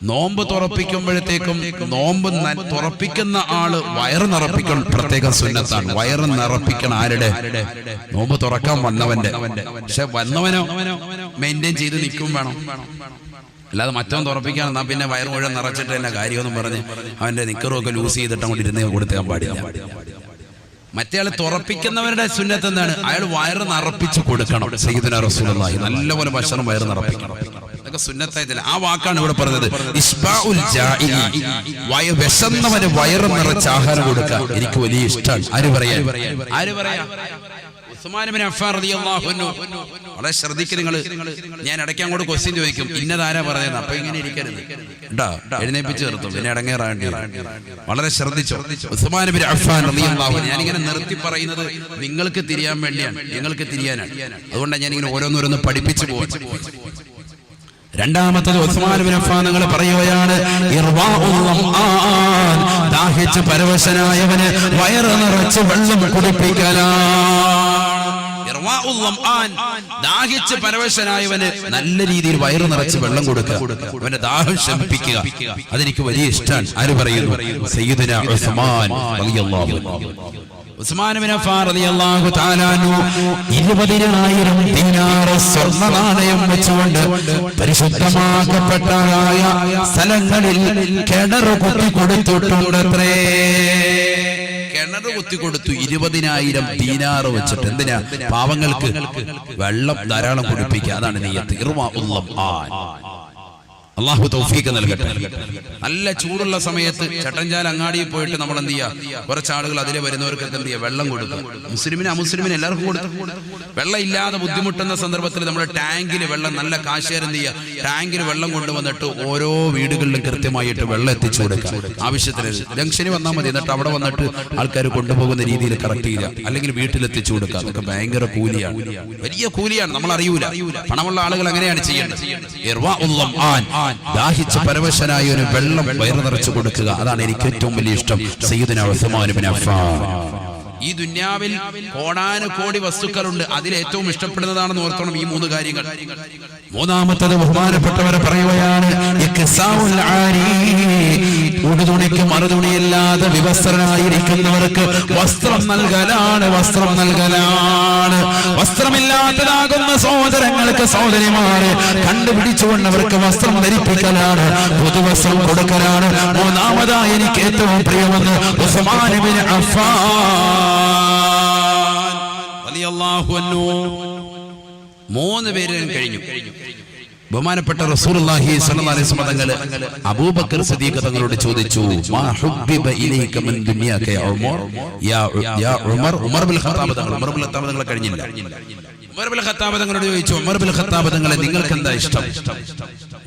നോമ്പ് തുറപ്പിക്കുമ്പോഴത്തേക്കും നോമ്പ് തുറപ്പിക്കുന്ന ആള് വയറ് നിറപ്പിക്കണം, പ്രത്യേക സുന്നത്താണ്. വയറ് നിറപ്പിക്കണം ആരുടെ? നോമ്പ് തുറക്കാൻ വന്നവന്റെ. പക്ഷെ വന്നവനോ മെയിൻറ്റെയിൻ ചെയ്ത് നിൽക്കും വേണം. അല്ലാതെ മറ്റവൻ തുറപ്പിക്കാൻ എന്നാ പിന്നെ വയറ് മുഴുവൻ നിറച്ചിട്ട് തന്നെ കാര്യമൊന്നും പറഞ്ഞ് അവന്റെ നിക്കറുമൊക്കെ ലൂസ് ചെയ്തിട്ട് അങ്ങോട്ട് ഇരുന്ന് കൊടുക്കാൻ പാടില്ല. മറ്റേ ആള് തുറപ്പിക്കുന്നവരുടെ സുന്നത്ത് എന്താണ്? അയാൾ വയറ് നിറപ്പിച്ചു കൊടുക്കണം. സയ്യിദുനാ റസൂലുള്ളാഹി നല്ലപോലെ ഭക്ഷണം വയറ് നിറപ്പിക്കണം. അതൊക്കെ സുന്നത്തായിട്ടില്ല. ആ വാക്കാണ് ഇവിടെ പറഞ്ഞത്. ഇസ്ബാഉൽ ജാഇ, വിശന്നവന് വയറ് നിറച്ച ആഹാരം കൊടുക്കുക എനിക്ക് വലിയ ഇഷ്ടമാണ്. ആര് പറയാ? ഉസ്മാൻ ഇബ്നു അഫ്ഫാൻ റളിയല്ലാഹു അൻഹു. വളരെ ശ്രദ്ധിക്കുക നിങ്ങൾ. ഞാൻ ഇടയ്ക്ക് അങ്ങോട്ട് ക്വസ്റ്റ്യൻ ചോദിക്കും, ഇന്നതാരാ പറയുന്നത്? അപ്പൊ ഇങ്ങനെ ഇരിക്കരുത് കേട്ടോ, എഴുന്നേപ്പിച്ച് നിർത്തും, പിന്നെ ഇടങ്ങേറാണ്ടി. വളരെ ശ്രദ്ധിച്ചോ. ഉസ്മാൻ ഇബ്നു അഫ്ഫാൻ റളിയല്ലാഹു അൻഹു. ഞാനിങ്ങനെ നിർത്തി പറയുന്നത് നിങ്ങൾക്ക് തിരിയാൻ വേണ്ടിയാണ്, നിങ്ങൾക്ക് തിരിയാനാണ്. അതുകൊണ്ടാണ് ഞാനിങ്ങനെ ഓരോന്നോരോന്ന് പഠിപ്പിച്ചു പോകും. രണ്ടാമത്തത് ഉസ്മാൻ ഇബ്നു അഫ്ഫാൻ നിങ്ങൾ പറയുകയാണ്, ഇർവാഉൽ അമാൻ, ദാഹിച്ച് പരവശനായവന് വയറ് നിറച്ച് വെള്ളം കുടിപ്പിക്കലാണ്. ദാഹിച്ച് പരവശനായവന് നല്ല രീതിയിൽ വയറ് നിറച്ച് വെള്ളം കൊടുക്കുക, അവന്റെ ദാഹം ശമിപ്പിക്കുക. അതെനിക്ക് വലിയ ഇഷ്ടമാണ്. ആര് പറയുന്നു? സയ്യിദുനാ ഉസ്മാൻ റളിയല്ലാഹു അൻഹു. ഉസ്മാൻ ബിൻ അഫ്ഫാൻ റളിയല്ലാഹു തആല അൻഹു 20,000 ദിനാർ സ്വർണ്ണ നാണയം വെച്ചുകൊണ്ട് പരിശുദ്ധമാക്കപ്പെട്ടതായ സ്ഥലങ്ങളിൽ കിണർ കുത്തി കൊടുത്തിട്ടുണ്ടത്രേ. കിണർ കുത്തി കൊടുത്തു 20,000 ദീനാർ വെച്ചിട്ട്. എന്തിനാ? പാവങ്ങൾക്ക് വെള്ളം ധാരാളം കുടിപ്പിക്കുക. അതാണ് നിയ്യത്ത്. അള്ളാഹു തൗഫീഖ് നൽകട്ടെ. നല്ല ചൂടുള്ള സമയത്ത് ചട്ടഞ്ചാൽ അങ്ങാടിയിൽ പോയിട്ട് നമ്മൾ എന്ത് ചെയ്യുക? കുറച്ചാളുകൾ അതിലെ വരുന്നവർക്ക് എന്ത് ചെയ്യുക? വെള്ളം കൊടുക്കുക. മുസ്ലിമിന് അമുസ്ലിമിന് എല്ലാവർക്കും കൊടുക്കും. വെള്ളം ഇല്ലാതെ ബുദ്ധിമുട്ടുന്ന സന്ദർഭത്തിൽ നമ്മൾ ടാങ്കിൽ വെള്ളം, നല്ല കാശുകാർ എന്ത് ചെയ്യുക? ടാങ്കിൽ വെള്ളം കൊണ്ടുവന്നിട്ട് ഓരോ വീടുകളിലും കൃത്യമായിട്ട് വെള്ളം എത്തിച്ചു കൊടുക്കുക. ആവശ്യത്തിന് ജംഗ്ഷന് വന്നാൽ മതി. എന്നിട്ട് അവിടെ വന്നിട്ട് ആൾക്കാർ കൊണ്ടുപോകുന്ന രീതിയിൽ കറക്റ്റ് ചെയ്യുക, അല്ലെങ്കിൽ വീട്ടിലെത്തിച്ചു കൊടുക്കുക. അതൊക്കെ ഭയങ്കര കൂലിയാണ്, വലിയ കൂലിയാണ്. നമ്മൾ അറിയൂല. പണമുള്ള ആളുകൾ അങ്ങനെയാണ് ചെയ്യേണ്ടത്. ദാഹിച്ച് പരവശനായ ഒരു വെള്ളം വയറ് നിറച്ചു കൊടുക്കുക. അതാണ് എനിക്ക് ഏറ്റവും വലിയ ഇഷ്ടം. സയ്യിദുനാ ഉസ്മാൻ ബിൻ അഫ്ഫാൻ. ഈ ദുനിയാവിൽ കോടാനുകോടി വസ്തുക്കളുണ്ട്. അതിൽ ഏറ്റവും ഇഷ്ടപ്പെടുന്നതാണെന്ന് ഓർത്തോണം ഈ 3 കാര്യങ്ങൾ. മൂന്നാമത്തത് ബഹുമാനപ്പെട്ടവരെ പറയുകയാണ്, ഉടുതുണിക്ക് മറുതുണിയില്ലാതെ വിവസ്ത്രനായിരിക്കുന്നവർക്ക് വസ്ത്രം നൽകലാണ്. വസ്ത്രം നൽകലാണ്. വസ്ത്രമില്ലാത്തതാകുന്ന സഹോദരങ്ങൾക്ക്, സഹോദരിമാരെ കണ്ടുപിടിച്ചുകൊണ്ടവർക്ക് വസ്ത്രം ധരിപ്പിക്കലാണ്. പുതുവസ്ത്രം കൊടുക്കലാണ്. മൂന്നാമതായി എനിക്ക് ഏറ്റവും പ്രിയമെന്ന് ഉസ്മാൻ ബിൻ അഫ്ഫാൻ റളിയല്ലാഹു അൻഹു. 3 പേര് കഴിഞ്ഞു. ബഹുമാനപ്പെട്ട റസൂലുള്ളാഹി സ്വല്ലല്ലാഹു അലൈഹി വസല്ലം തങ്ങൾ അബൂബക്കർ സിദ്ദീഖ് തങ്ങളോട് ചോദിച്ചു, മാ ഹുബ്ബിബ ഇലൈക മിൻ ദുനിയാക യാ ഉമർ? യാ ഉമർ. ഉമർ ബിൻ ഖത്താബ് തങ്ങൾ. ഉമർ ബിൻ ഖത്താബ് തങ്ങൾ കഴിഞ്ഞില്ല. ഉമർ ബിൻ ഖത്താബ് തങ്ങളോട് ചോദിച്ചു, ഉമർ ബിൻ ഖത്താബ് തങ്ങളെ നിങ്ങൾക്ക് എന്താ ഇഷ്ടം?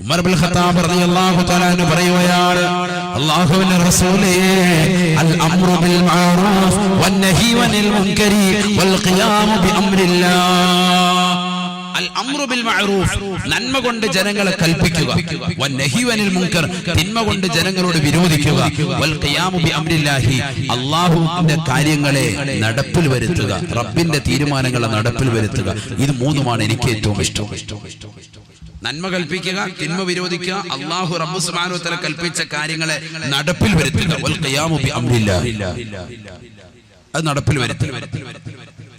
ഉമർ ബിൻ ഖത്താബ് റളിയല്ലാഹു തആല അൻഹു പറയുകയാണ്, അല്ലാഹുവിന്റെ റസൂലേ, അൽ അംറു ബിൽ മഅറൂഫ് വന്നഹി അനിൽ മുൻകരി വൽ ഖിയാമു ബി അംരില്ലാഹ്. അൽ അംറു ബിൽ മഅറൂഫ്, നന്മ കൊണ്ട് ജനങ്ങളെ കൽപ്പിക്കുക. വന്നഹി അനിൽ മുൻകർ, തിന്മ കൊണ്ട് ജനങ്ങളോട് വിരോധിക്കുക. വൽ ഖിയാമു ബി അംരില്ലാഹി, അല്ലാഹുവിന്റെ കാര്യങ്ങളെ നടപ്പിൽ വരുത്തുക. റബ്ബിന്റെ തീരുമാനങ്ങളെ നടപ്പിൽ വരുത്തുക. ഇത് 3മാണ് എനിക്ക് ഏറ്റവും ഇഷ്ടം. നന്മ കൽപ്പിക്കുക, തിന്മ വിരോധിക്കുക, അല്ലാഹു റബ്ബ് സുബ്ഹാനഹു വ തആല കൽപ്പിച്ച കാര്യങ്ങളെ നടപ്പിൽ വരുത്തുക. വൽ ഖിയാമു ബി അംരില്ലാഹി, അത് നടപ്പിൽ വരുത്തുക.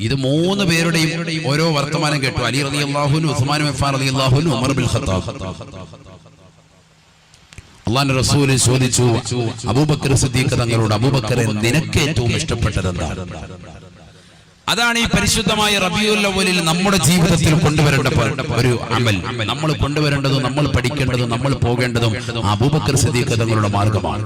ഇത് 3 പേരുടെയും ഓരോ വർത്തമാനം കേട്ടു. അലി റളിയല്ലാഹു അൻഹു, ഉസ്മാൻ ബിൻ അഫ്ഫാൻ റളിയല്ലാഹു അൻഹു, ഉമർ ബിൻ ഖത്താബ്. അല്ലാഹുവിന്റെ റസൂൽ ചോദിച്ചു അബൂബക്കർ സിദ്ദീഖ് തങ്ങളോട്, അബൂബക്കറെ നിനക്ക് ഏറ്റവും ഇഷ്ടപ്പെട്ടത് എന്താണ്? അതാണ് ഈ പരിശുദ്ധമായ റബീഉൽ അവ്വലിൽ നമ്മുടെ ജീവിതത്തിൽ കൊണ്ടുവരേണ്ട ഒരു അമൽ. നമ്മൾ കൊണ്ടുവരേണ്ടതും നമ്മൾ പഠിക്കേണ്ടതും നമ്മൾ പോകേണ്ടതും അബൂബക്കർ സിദ്ദീഖ് തങ്ങളുടെ മാർഗമാണ്.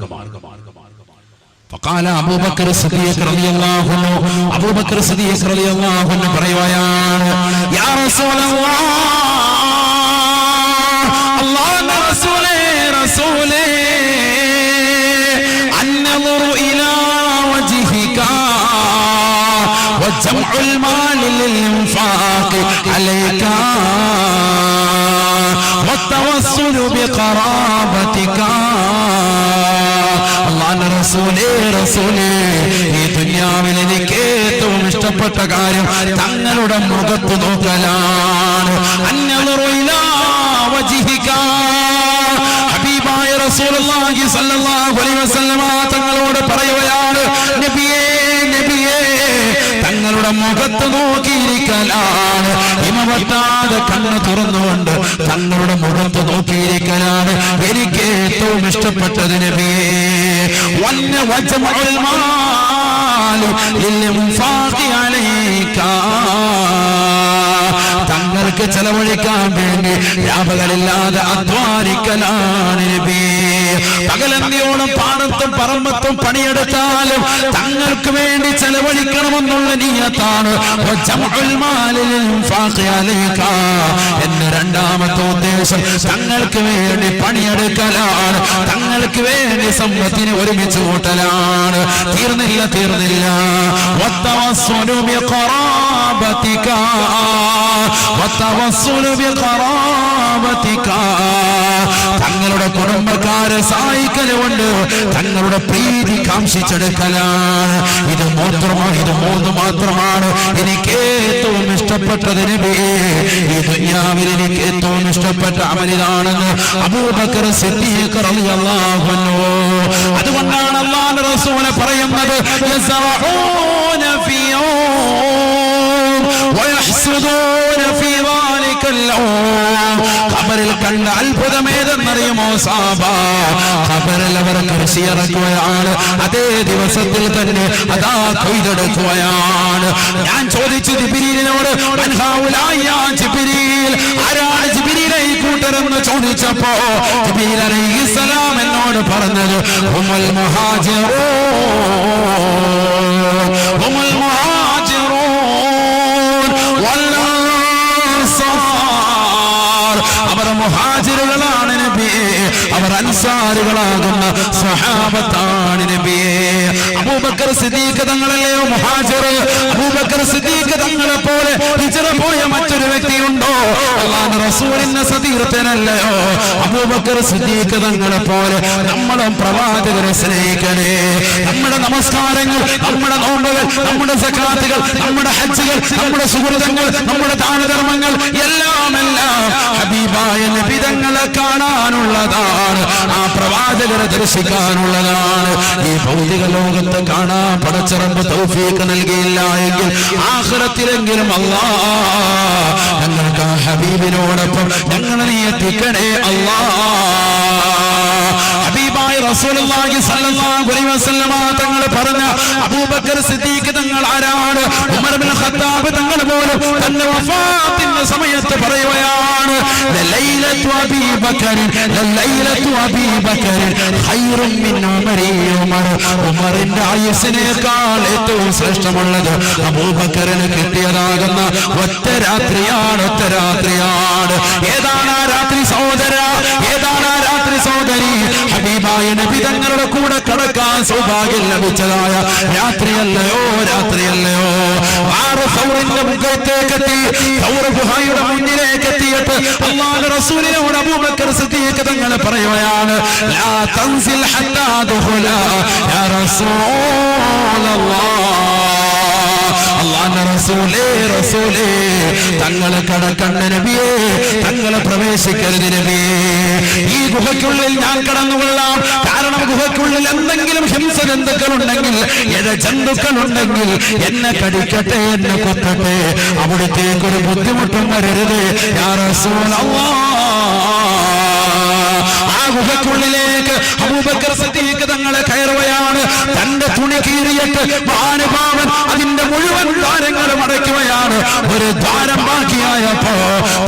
فقال أبو بكر الصديق رضي الله عنه, أبو بكر الصديق رضي الله عنه പറയുകയാണ്, يا رسول الله, അല്ലാഹുവിന്റെ റസൂലേ, റസൂലേ, النظر إلى وجهك وجمع المال للإنفاق عليك والتوسل بقرابتك. അല്ലാഹുവിന്റെ റസൂലേ, റസൂലേ, ഈ ദുനിയാവിൽ എനിക്ക് ഏറ്റവും ഇഷ്ടപ്പെട്ട കാര്യം തങ്ങളുടെ മുഖത്ത് നോക്കലാണ്. അന്നളറു ഇലാ വജ്ഹിക, ഹബീബായ റസൂലുള്ളാഹി സ്വല്ലല്ലാഹു അലൈഹി വസല്ലമ തങ്ങളോട് പറയുകയാണ്, നബിയേ, നബിയേ, തങ്ങളുടെ മുഖത്ത് നോക്കിയിരിക്കലാണ്. ഹിമവത്താതെ കണ്ണ് തുറന്നുകൊണ്ട് തങ്ങളുടെ മുഖത്ത് നോക്കിയിരിക്കലാണ് എനിക്ക് ഏറ്റവും ഇഷ്ടപ്പെട്ടത് നബിയേ. വജ്മഉൽ മാൽ ലിൽഇൻഫാഖി അലൈക, തങ്ങൾക്ക് ചെലവഴിക്കാൻ വേണ്ടി രാപകലില്ലാതെ അധ്വാനിക്കലാണ് നബിയേ. പകലന്തിയോളം പാടത്തും പറമ്പത്തും പണിയെടുത്താലും തങ്ങൾക്ക് വേണ്ടി ചെലവഴിക്കണമെന്നുള്ള നിയ്യത്താണ്. എന്റെ രണ്ടാമത്തെ ഉദ്ദേശം തങ്ങൾക്ക് വേണ്ടി പണിയെടുക്കലാണ്, തങ്ങൾക്ക് വേണ്ടി സമ്പത്തിനെ ഒരുമിച്ച് കൂട്ടലാണ്. തീർന്നില്ല, തീർന്നില്ല. തങ്ങളുടെ കുടുംബക്കാരെ സഹായിക്കലുകൊണ്ട് തങ്ങളുടെ പ്രീതി കാംക്ഷിച്ചെടുക്കലാണ്. ഇത് മാത്രമാണ് എനിക്ക് ഏറ്റവും ഇഷ്ടപ്പെട്ടത് നബിയേ. ഈ ദുനിയാവിൽ എനിക്ക് ഏറ്റവും ഇഷ്ടപ്പെട്ട അമലിതാണെന്ന് അബൂബക്കർ സിദ്ദീഖ് റളിയല്ലാഹു അൻഹു. അതുകൊണ്ടാണ് അല്ലാഹുവിന്റെ റസൂൽ പറയുന്നത്, യസറഊന ويحسدون في ذلك اليوم ഖബറിൽ കണ്ട അത്ഭുതമേതെന്നറിയുമോ സാബ? ഖബറിൽ അവർ കൃഷി ഇറക്കുകയാണ്, അതേ ദിവസത്തിൽ തന്നെ അതാ കൊയ്തെടുക്കുകയാണ്. ഞാൻ ചോദിച്ചു ജിബ്രീലിനോട്, ആരാണ് ജിബ്രീലെ ഈ കൂട്ടരെന്ന് ചോദിച്ചപ്പോ ജിബ്രീൽ അലൈഹിസ്സലാം എന്നോട് പറഞ്ഞത് ഹുമുൽ മുഹാജിറൂൻ വൽ അൻസാർ. അവർ മുഹാജിറുകളാണ് നബിയേ, അവർ അൻസാറുകളാകുന്ന സ്വഹാബത്താണ് നബിയേ. അബൂബക്കർ സിദ്ദീഖ് തങ്ങളല്ലയോ മുഹാജിർ? അബൂബക്കർ സിദ്ദീഖ് തങ്ങളെ പോലെ ഹിജ്റ പോയ മറ്റൊരു വ്യക്തിയുണ്ടോ? അല്ലാഹുവിന്റെ റസൂലിന്റെ സതീർത്ഥനല്ലയോ അബൂബക്കർ സിദ്ദീഖ് തങ്ങളെ പോലെ? നമ്മളും പ്രവാചകരെ സ്നേഹിക്കണേ. നമ്മുടെ നമസ്കാരങ്ങൾ, നമ്മുടെ നോമ്പുകൾ, നമ്മുടെ സകാത്തുകൾ, നമ്മുടെ ഹജ്ജുകൾ, നമ്മുടെ സുഹൃതങ്ങൾ, നമ്മുടെ ദാനധർമ്മങ്ങൾ എല്ലാം ഹബീബായ നബി തങ്ങളെ കാണാനുള്ളതാണ്, ആ പ്രവാചകരെ ദർശിക്കാനുള്ളതാണ്. ഈ ഭൗതിക ലോകത്ത് കാണാൻ പടച്ചറമ്പ് തൗഫീഖ് നൽകിയില്ല എങ്കിൽ ആഖിറത്തിലെങ്കിലും അല്ലാഹ് ഞങ്ങൾക്ക് ആ ഹബീബിനോടൊപ്പം ഞങ്ങളെ നീ എത്തിക്കണേ അല്ലാഹ്. ഹബീബായ റസൂലുള്ളാഹി സ്വല്ലല്ലാഹു അലൈഹി വസല്ലമ തങ്ങൾ പറഞ്ഞ അബൂബക്കർ സിദ്ദീഖ് തങ്ങൾ ആരാണ്? ഉമർ ഇബ്നു ഖത്താബ് തങ്ങൾ പോലും തന്റെ വഫാത്തിന്റെ സമയത്ത് പറയുകയാണ്, ലൈലത്തു അബീ ബക്കർ ലൈലത്തു അബീ ബക്കർ ഖൈറും മിൻ ഉമരി. ഉമറിന്റെ ആയുസ്സിനേക്കാൾ ഏറ്റവും ശ്രേഷ്ഠമുള്ളത് അബൂബക്കറിന് കിട്ടിയതാകുന്ന ഒറ്റ രാത്രിയാണ്, ഒറ്റ രാത്രിയാണ്. ഏതാണ് ആ രാത്രി സഹോദര? ഏതാണ് ആ രാത്രി സഹോദരി? ഹബീബായ നബി തങ്ങളുടെ കൂടെ കടക്കാൻ സൗഭാഗ്യം ലഭിച്ചതായ രാത്രിയല്ലയോ, രാത്രിയല്ലയോ? ആറ് സൗറിന്റെ മുഖത്തേക്കെത്തി, സൗർ ഗുഹയുടെ മുന്നിലേക്ക് എത്തിയിട്ട് അല്ലാഹുവിന്റെ റസൂലിനോട് അബൂബക്കർ സിദ്ദീഖ് തങ്ങൾ പറയുകയാണ്, ലാ തൻസിൽ ഹത്താ ദുഖുല യാ റസൂലല്ലാഹ്. അല്ലാഹുവിന്റെ റസൂലേ, റസൂലേ തങ്ങളെ കടക്കണ്ട നബിയേ, തങ്ങളെ പ്രവേശിക്കരുത് നബിയേ. ഈ ഗുഹയ്ക്കുള്ളിൽ ഞാൻ കടന്നുകൊള്ളാം, കാരണം ഗുഹയ്ക്കുള്ളിൽ എന്തെങ്കിലും ഹിംസജന്തുക്കളുണ്ടെങ്കിൽ, ഇഴജന്തുക്കളുണ്ടെങ്കിൽ എന്നെ കടിക്കട്ടെ, എന്നെ കൊത്തട്ടെ, അവിടത്തേക്കൊരു ബുദ്ധിമുട്ടും വരരുത് യാ റസൂലല്ലാഹ്. ആ ഗുഹയ്ക്കുള്ളിലേക്ക് അബൂബക്കർ സിദ്ദീഖ് തങ്ങളെ കയറുകയാണ്. തന്റെ തുണി കീറിയിട്ട് മഹാനുഭാവൻ അതിന്റെ മുഴുവൻ ദ്വാരങ്ങളും അടയ്ക്കുകയാണ്. ഒരു ദ്വാരം ബാക്കിയായപ്പോ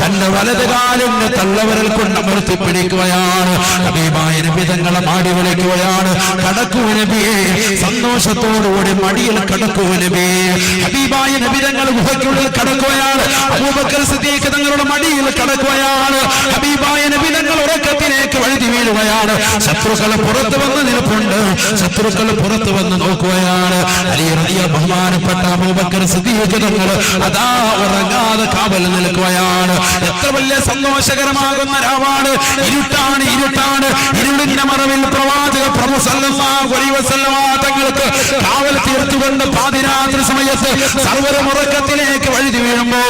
തന്റെ വലത് കാലിന്റെ തള്ളവരൽ കൊണ്ട് അമർത്തി പിടിക്കുകയാണ്. ഹബീബായ നബി തങ്ങളെ മാടി വിളിക്കുകയാണ്, കടക്കൂ നബിയേ, സന്തോഷത്തോടുകൂടി മടിയിൽ കടക്കൂ നബിയേ. ഹബീബായ നബി തങ്ങൾ ഗുഹയ്ക്കുള്ളിൽ കടക്കുകയാണ്. അബൂബക്കർ സിദ്ദീഖ് തങ്ങളുടെ മടിയിൽ കടക്കുകയാണ്. ഹബീബായ നബി തങ്ങൾ ഉറക്കത്തിലേക്ക് വഴുതി വീഴുകയാണ്. ശത്രുക്കൾ പുറത്തു വന്ന് നിൽപ്പുണ്ട്, ശത്രുക്കൾ പുറത്തു വന്ന് നോക്കുകയാണ്. അലി റളിയല്ലാഹു ബഹുമാനപ്പെട്ട അബൂബക്കർ സിദ്ദീഖ് തങ്ങൾ അതാ ഉറങ്ങാതെ കാവൽ നിൽക്കുകയാണ്. എത്ര വലിയ സന്തോഷകരമാകുന്ന രാവാണ്! ഇരുട്ടാണ്, ഇരുട്ടാണ്. ഇരുളിന്റെ മറവിൽ പ്രവാചക പ്രഭു സല്ലല്ലാഹു അലൈഹി വസല്ലമ തങ്ങൾക്ക് കാവൽ തീർത്തുകൊണ്ട് പാതിരാത്രി സമയത്ത് സർവ്വരും ഉറക്കത്തിലേക്ക് വഴുതി വീഴുമ്പോ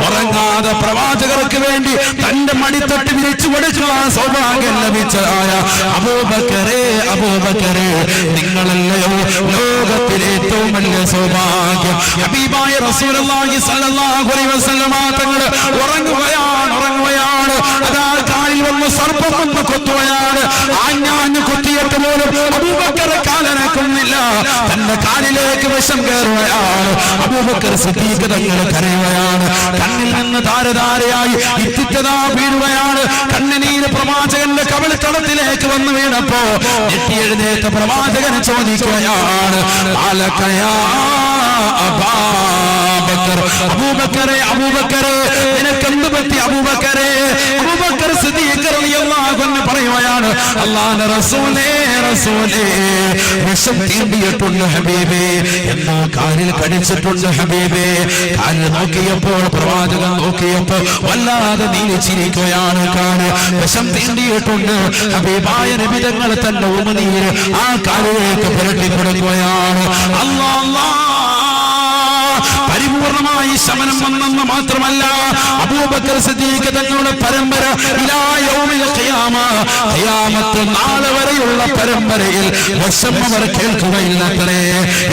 ഉറങ്ങാതെ പ്രവാചകർക്ക് വേണ്ടി തന്റെ മടിത്തട്ട് വിരിച്ചു കൊടുക്കുവാൻ സൗഭാഗ്യം ലഭിച്ചതായ അബൂബക്കറേ, അബൂബക്കറേ നിങ്ങളല്ലയോ ലോകത്തിലെ ഏറ്റവും വലിയ സൗഭാഗ്യം. ഹബീബായ റസൂലുള്ളാഹി സ്വല്ലല്ലാഹു അലൈഹി വസല്ലമ തങ്ങൾ ഉറങ്ങുകയാണ്, ഉറങ്ങുകയാണ്. അതാ കാലിൽ വന്ന് സർപ്പം വന്ന് കൊത്തുകയാണ്. ആഞ്ഞാഞ്ഞ് കൊത്തിയിട്ട് പോലും അബൂബക്കർ കാലനക്കുന്നില്ല, തന്റെ കാലിലേക്ക് വിഷം കയറുകയാണ്. അബൂബക്കർ സിദ്ദീഖ് തങ്ങൾ കരയുകയാണ്. കണ്ണിൽ നിന്ന് ധാരധാരയായി ഇത്തിത്തതാ വീഴുകയാണ്. കണ്ണുനീര് പ്രവാചകന്റെ കവിളിത്തടത്തിലേക്ക് വന്ന് വീണപ്പോ ഞെട്ടിയെഴുന്നേറ്റ പ്രവാചകൻ ചോദിക്കുകയാണ്, ആലക്കയാ അബൂബക്കർ, അബൂബക്കറെ, അബൂബക്കറെ നിനക്കെന്ത് പറ്റി അബൂബക്കറെ? അബൂബക്കർ സിദ്ദീഖ് റളിയല്ലാഹു അൻഹു പറയുകയാണ്, അല്ലാഹുവിന്റെ റസൂലേ, റസൂലേ വിഷം തീണ്ടിയിട്ടുണ്ട് ഹബീബേ, എന്നാ കാലിൽ കടിച്ചിട്ടുണ്ട് ഹബീബേ. കാലിൽ നോക്കിയപ്പോൾ, പ്രവാചകൻ നോക്കിയപ്പോൾ വല്ലാതെ നീലിച്ചിരിക്കുകയാണ്. കാല് വിഷം തീണ്ടിയിട്ടുണ്ട്. ഹബീബായ നബി തങ്ങൾ തന്റെ ഉമിനീര് ആ കാലിലേക്ക് പുരട്ടി കൊടുക്കുകയാണ്. അല്ലാഹ് പരിപൂർണമായി ശമനം വന്നെന്ന് മാത്രമല്ല, അബൂബക്കർ സിദ്ദീഖ് തങ്ങളുടെ പരമ്പര ഇലാ യൗമിൽ ഖിയാമ, ഖിയാമത്ത് നാൾ വരെയുള്ള വരെയുള്ള പരമ്പരയിൽ വിഷം അവർ കേൾക്കുകയില്ലത്രേ.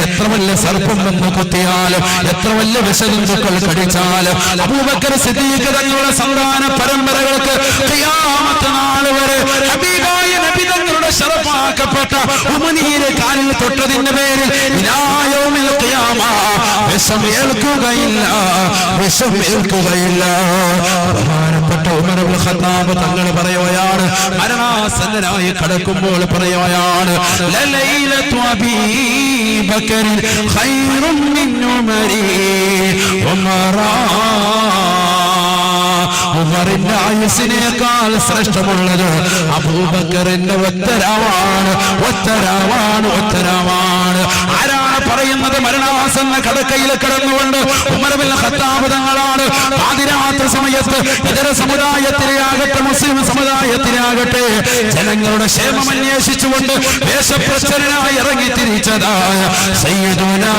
എത്ര വലിയ സർപ്പം വന്ന് കുത്തിയാലും എത്ര വലിയ വിഷജന്തുക്കൾ കടിച്ചാലും അബൂബക്കർ സിദ്ദീഖ് തങ്ങളുടെ സന്താന പരമ്പരകൾക്ക് ഖിയാമത്ത് നാൾ വരെ ഹബീബായ നബി തങ്ങളുടെ ശറഫാക്കപ്പെട്ട ഉമനീരെ കാലിൽ തൊട്ടതിന്റെ പേരിൽ ഇലാ യൗമിൽ ഖിയാമ വിഷം ഏൽക്കുകയില്ല, വിഷം ഏൽക്കുകയില്ല. ബഹുമാനപ്പെട്ട ഉമർ ഇബ്നു ഖത്താബ് തങ്ങൾ പറയുകയാണ്, മരണാസന്നനായി കിടക്കുമ്പോൾ പറയുകയാണ്, ലലൈലതു അബീ ബക്കർ ഖൈറും മിൻ ഉമരി ഉമറാ. ഉമറിന്റെ ആയുസ്സിനേക്കാൾ ശ്രേഷ്ഠമുള്ളത് അബൂബക്കറിന്റെ ഒറ്റരാവാണ്, ഒറ്റരാവാണ്, ഒറ്റരാവാണ്. ആരാണ് പറയുന്നത്? മരണാസന്ന കടക്കയിൽ കിടന്നുകൊണ്ട് ഉമർ ഇബ്നു ഖത്താബ് തങ്ങളാണ് പാതിരാത്രി സമയത്ത് ഇതര സമുദായത്തിലാകട്ടെ മുസ്ലിം സമുദായത്തിലാകട്ടെ ജനങ്ങളുടെ ക്ഷേമം അന്വേഷിച്ചുകൊണ്ട് വേഷപ്രച്ഛന്നനായി ഇറങ്ങി തിരിച്ചതായ സയ്യിദുനാ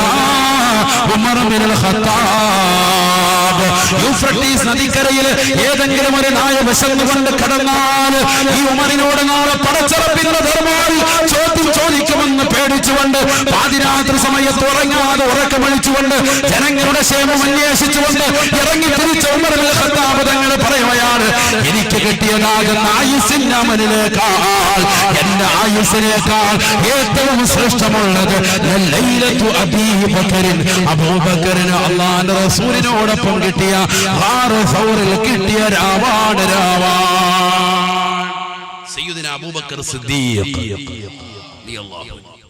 ഉമർ ഇബ്നുൽ ഖത്താബ്. യൂഫ്രട്ടീസ് നദിക്കരയിൽ ഏതെങ്കിലും ഒരു നായ വിശന്നുകൊണ്ട് കടന്നാൽ ഈ ഉമറിനോട് നാളെ പടച്ചറപ്പിന്റെ ധർമ്മമായി ചോദ്യം ചോദിക്കുമെന്ന് പേടിച്ചുകൊണ്ട് പാതിരാത്രി സമയത്ത് ഉറങ്ങാതെ ഉറക്കമഴിച്ചുകൊണ്ട് ജനങ്ങളുടെ ക്ഷേമം അന്വേഷിച്ചുകൊണ്ട് ഇറങ്ങി തിരിച്ച ഉമർ ഇബ്നുൽ ഖത്താബ് തങ്ങൾ പറയുകയാണ്, എനിക്ക് കിട്ടിയതാകുന്ന ആയുസ്സിന്റെ അമലിനേക്കാൾ എന്റെ ആയുസ്സിനേക്കാൾ ഏറ്റവും ശ്രേഷ്ഠമുള്ളത് ലൈലത്തു അബീ ബക്കറിൻ, അബൂബക്കറിന് അല്ലാഹുവിന്റെ റസൂലിനോടൊപ്പം കിട്ടിയ ഗാറ് സൗറിൽ കിട്ടിയ രാവാണ്, രാവാണ്. സയ്യിദുനാ അബൂബക്കർ സിദ്ദീഖ് റളിയല്ലാഹു അൻഹു.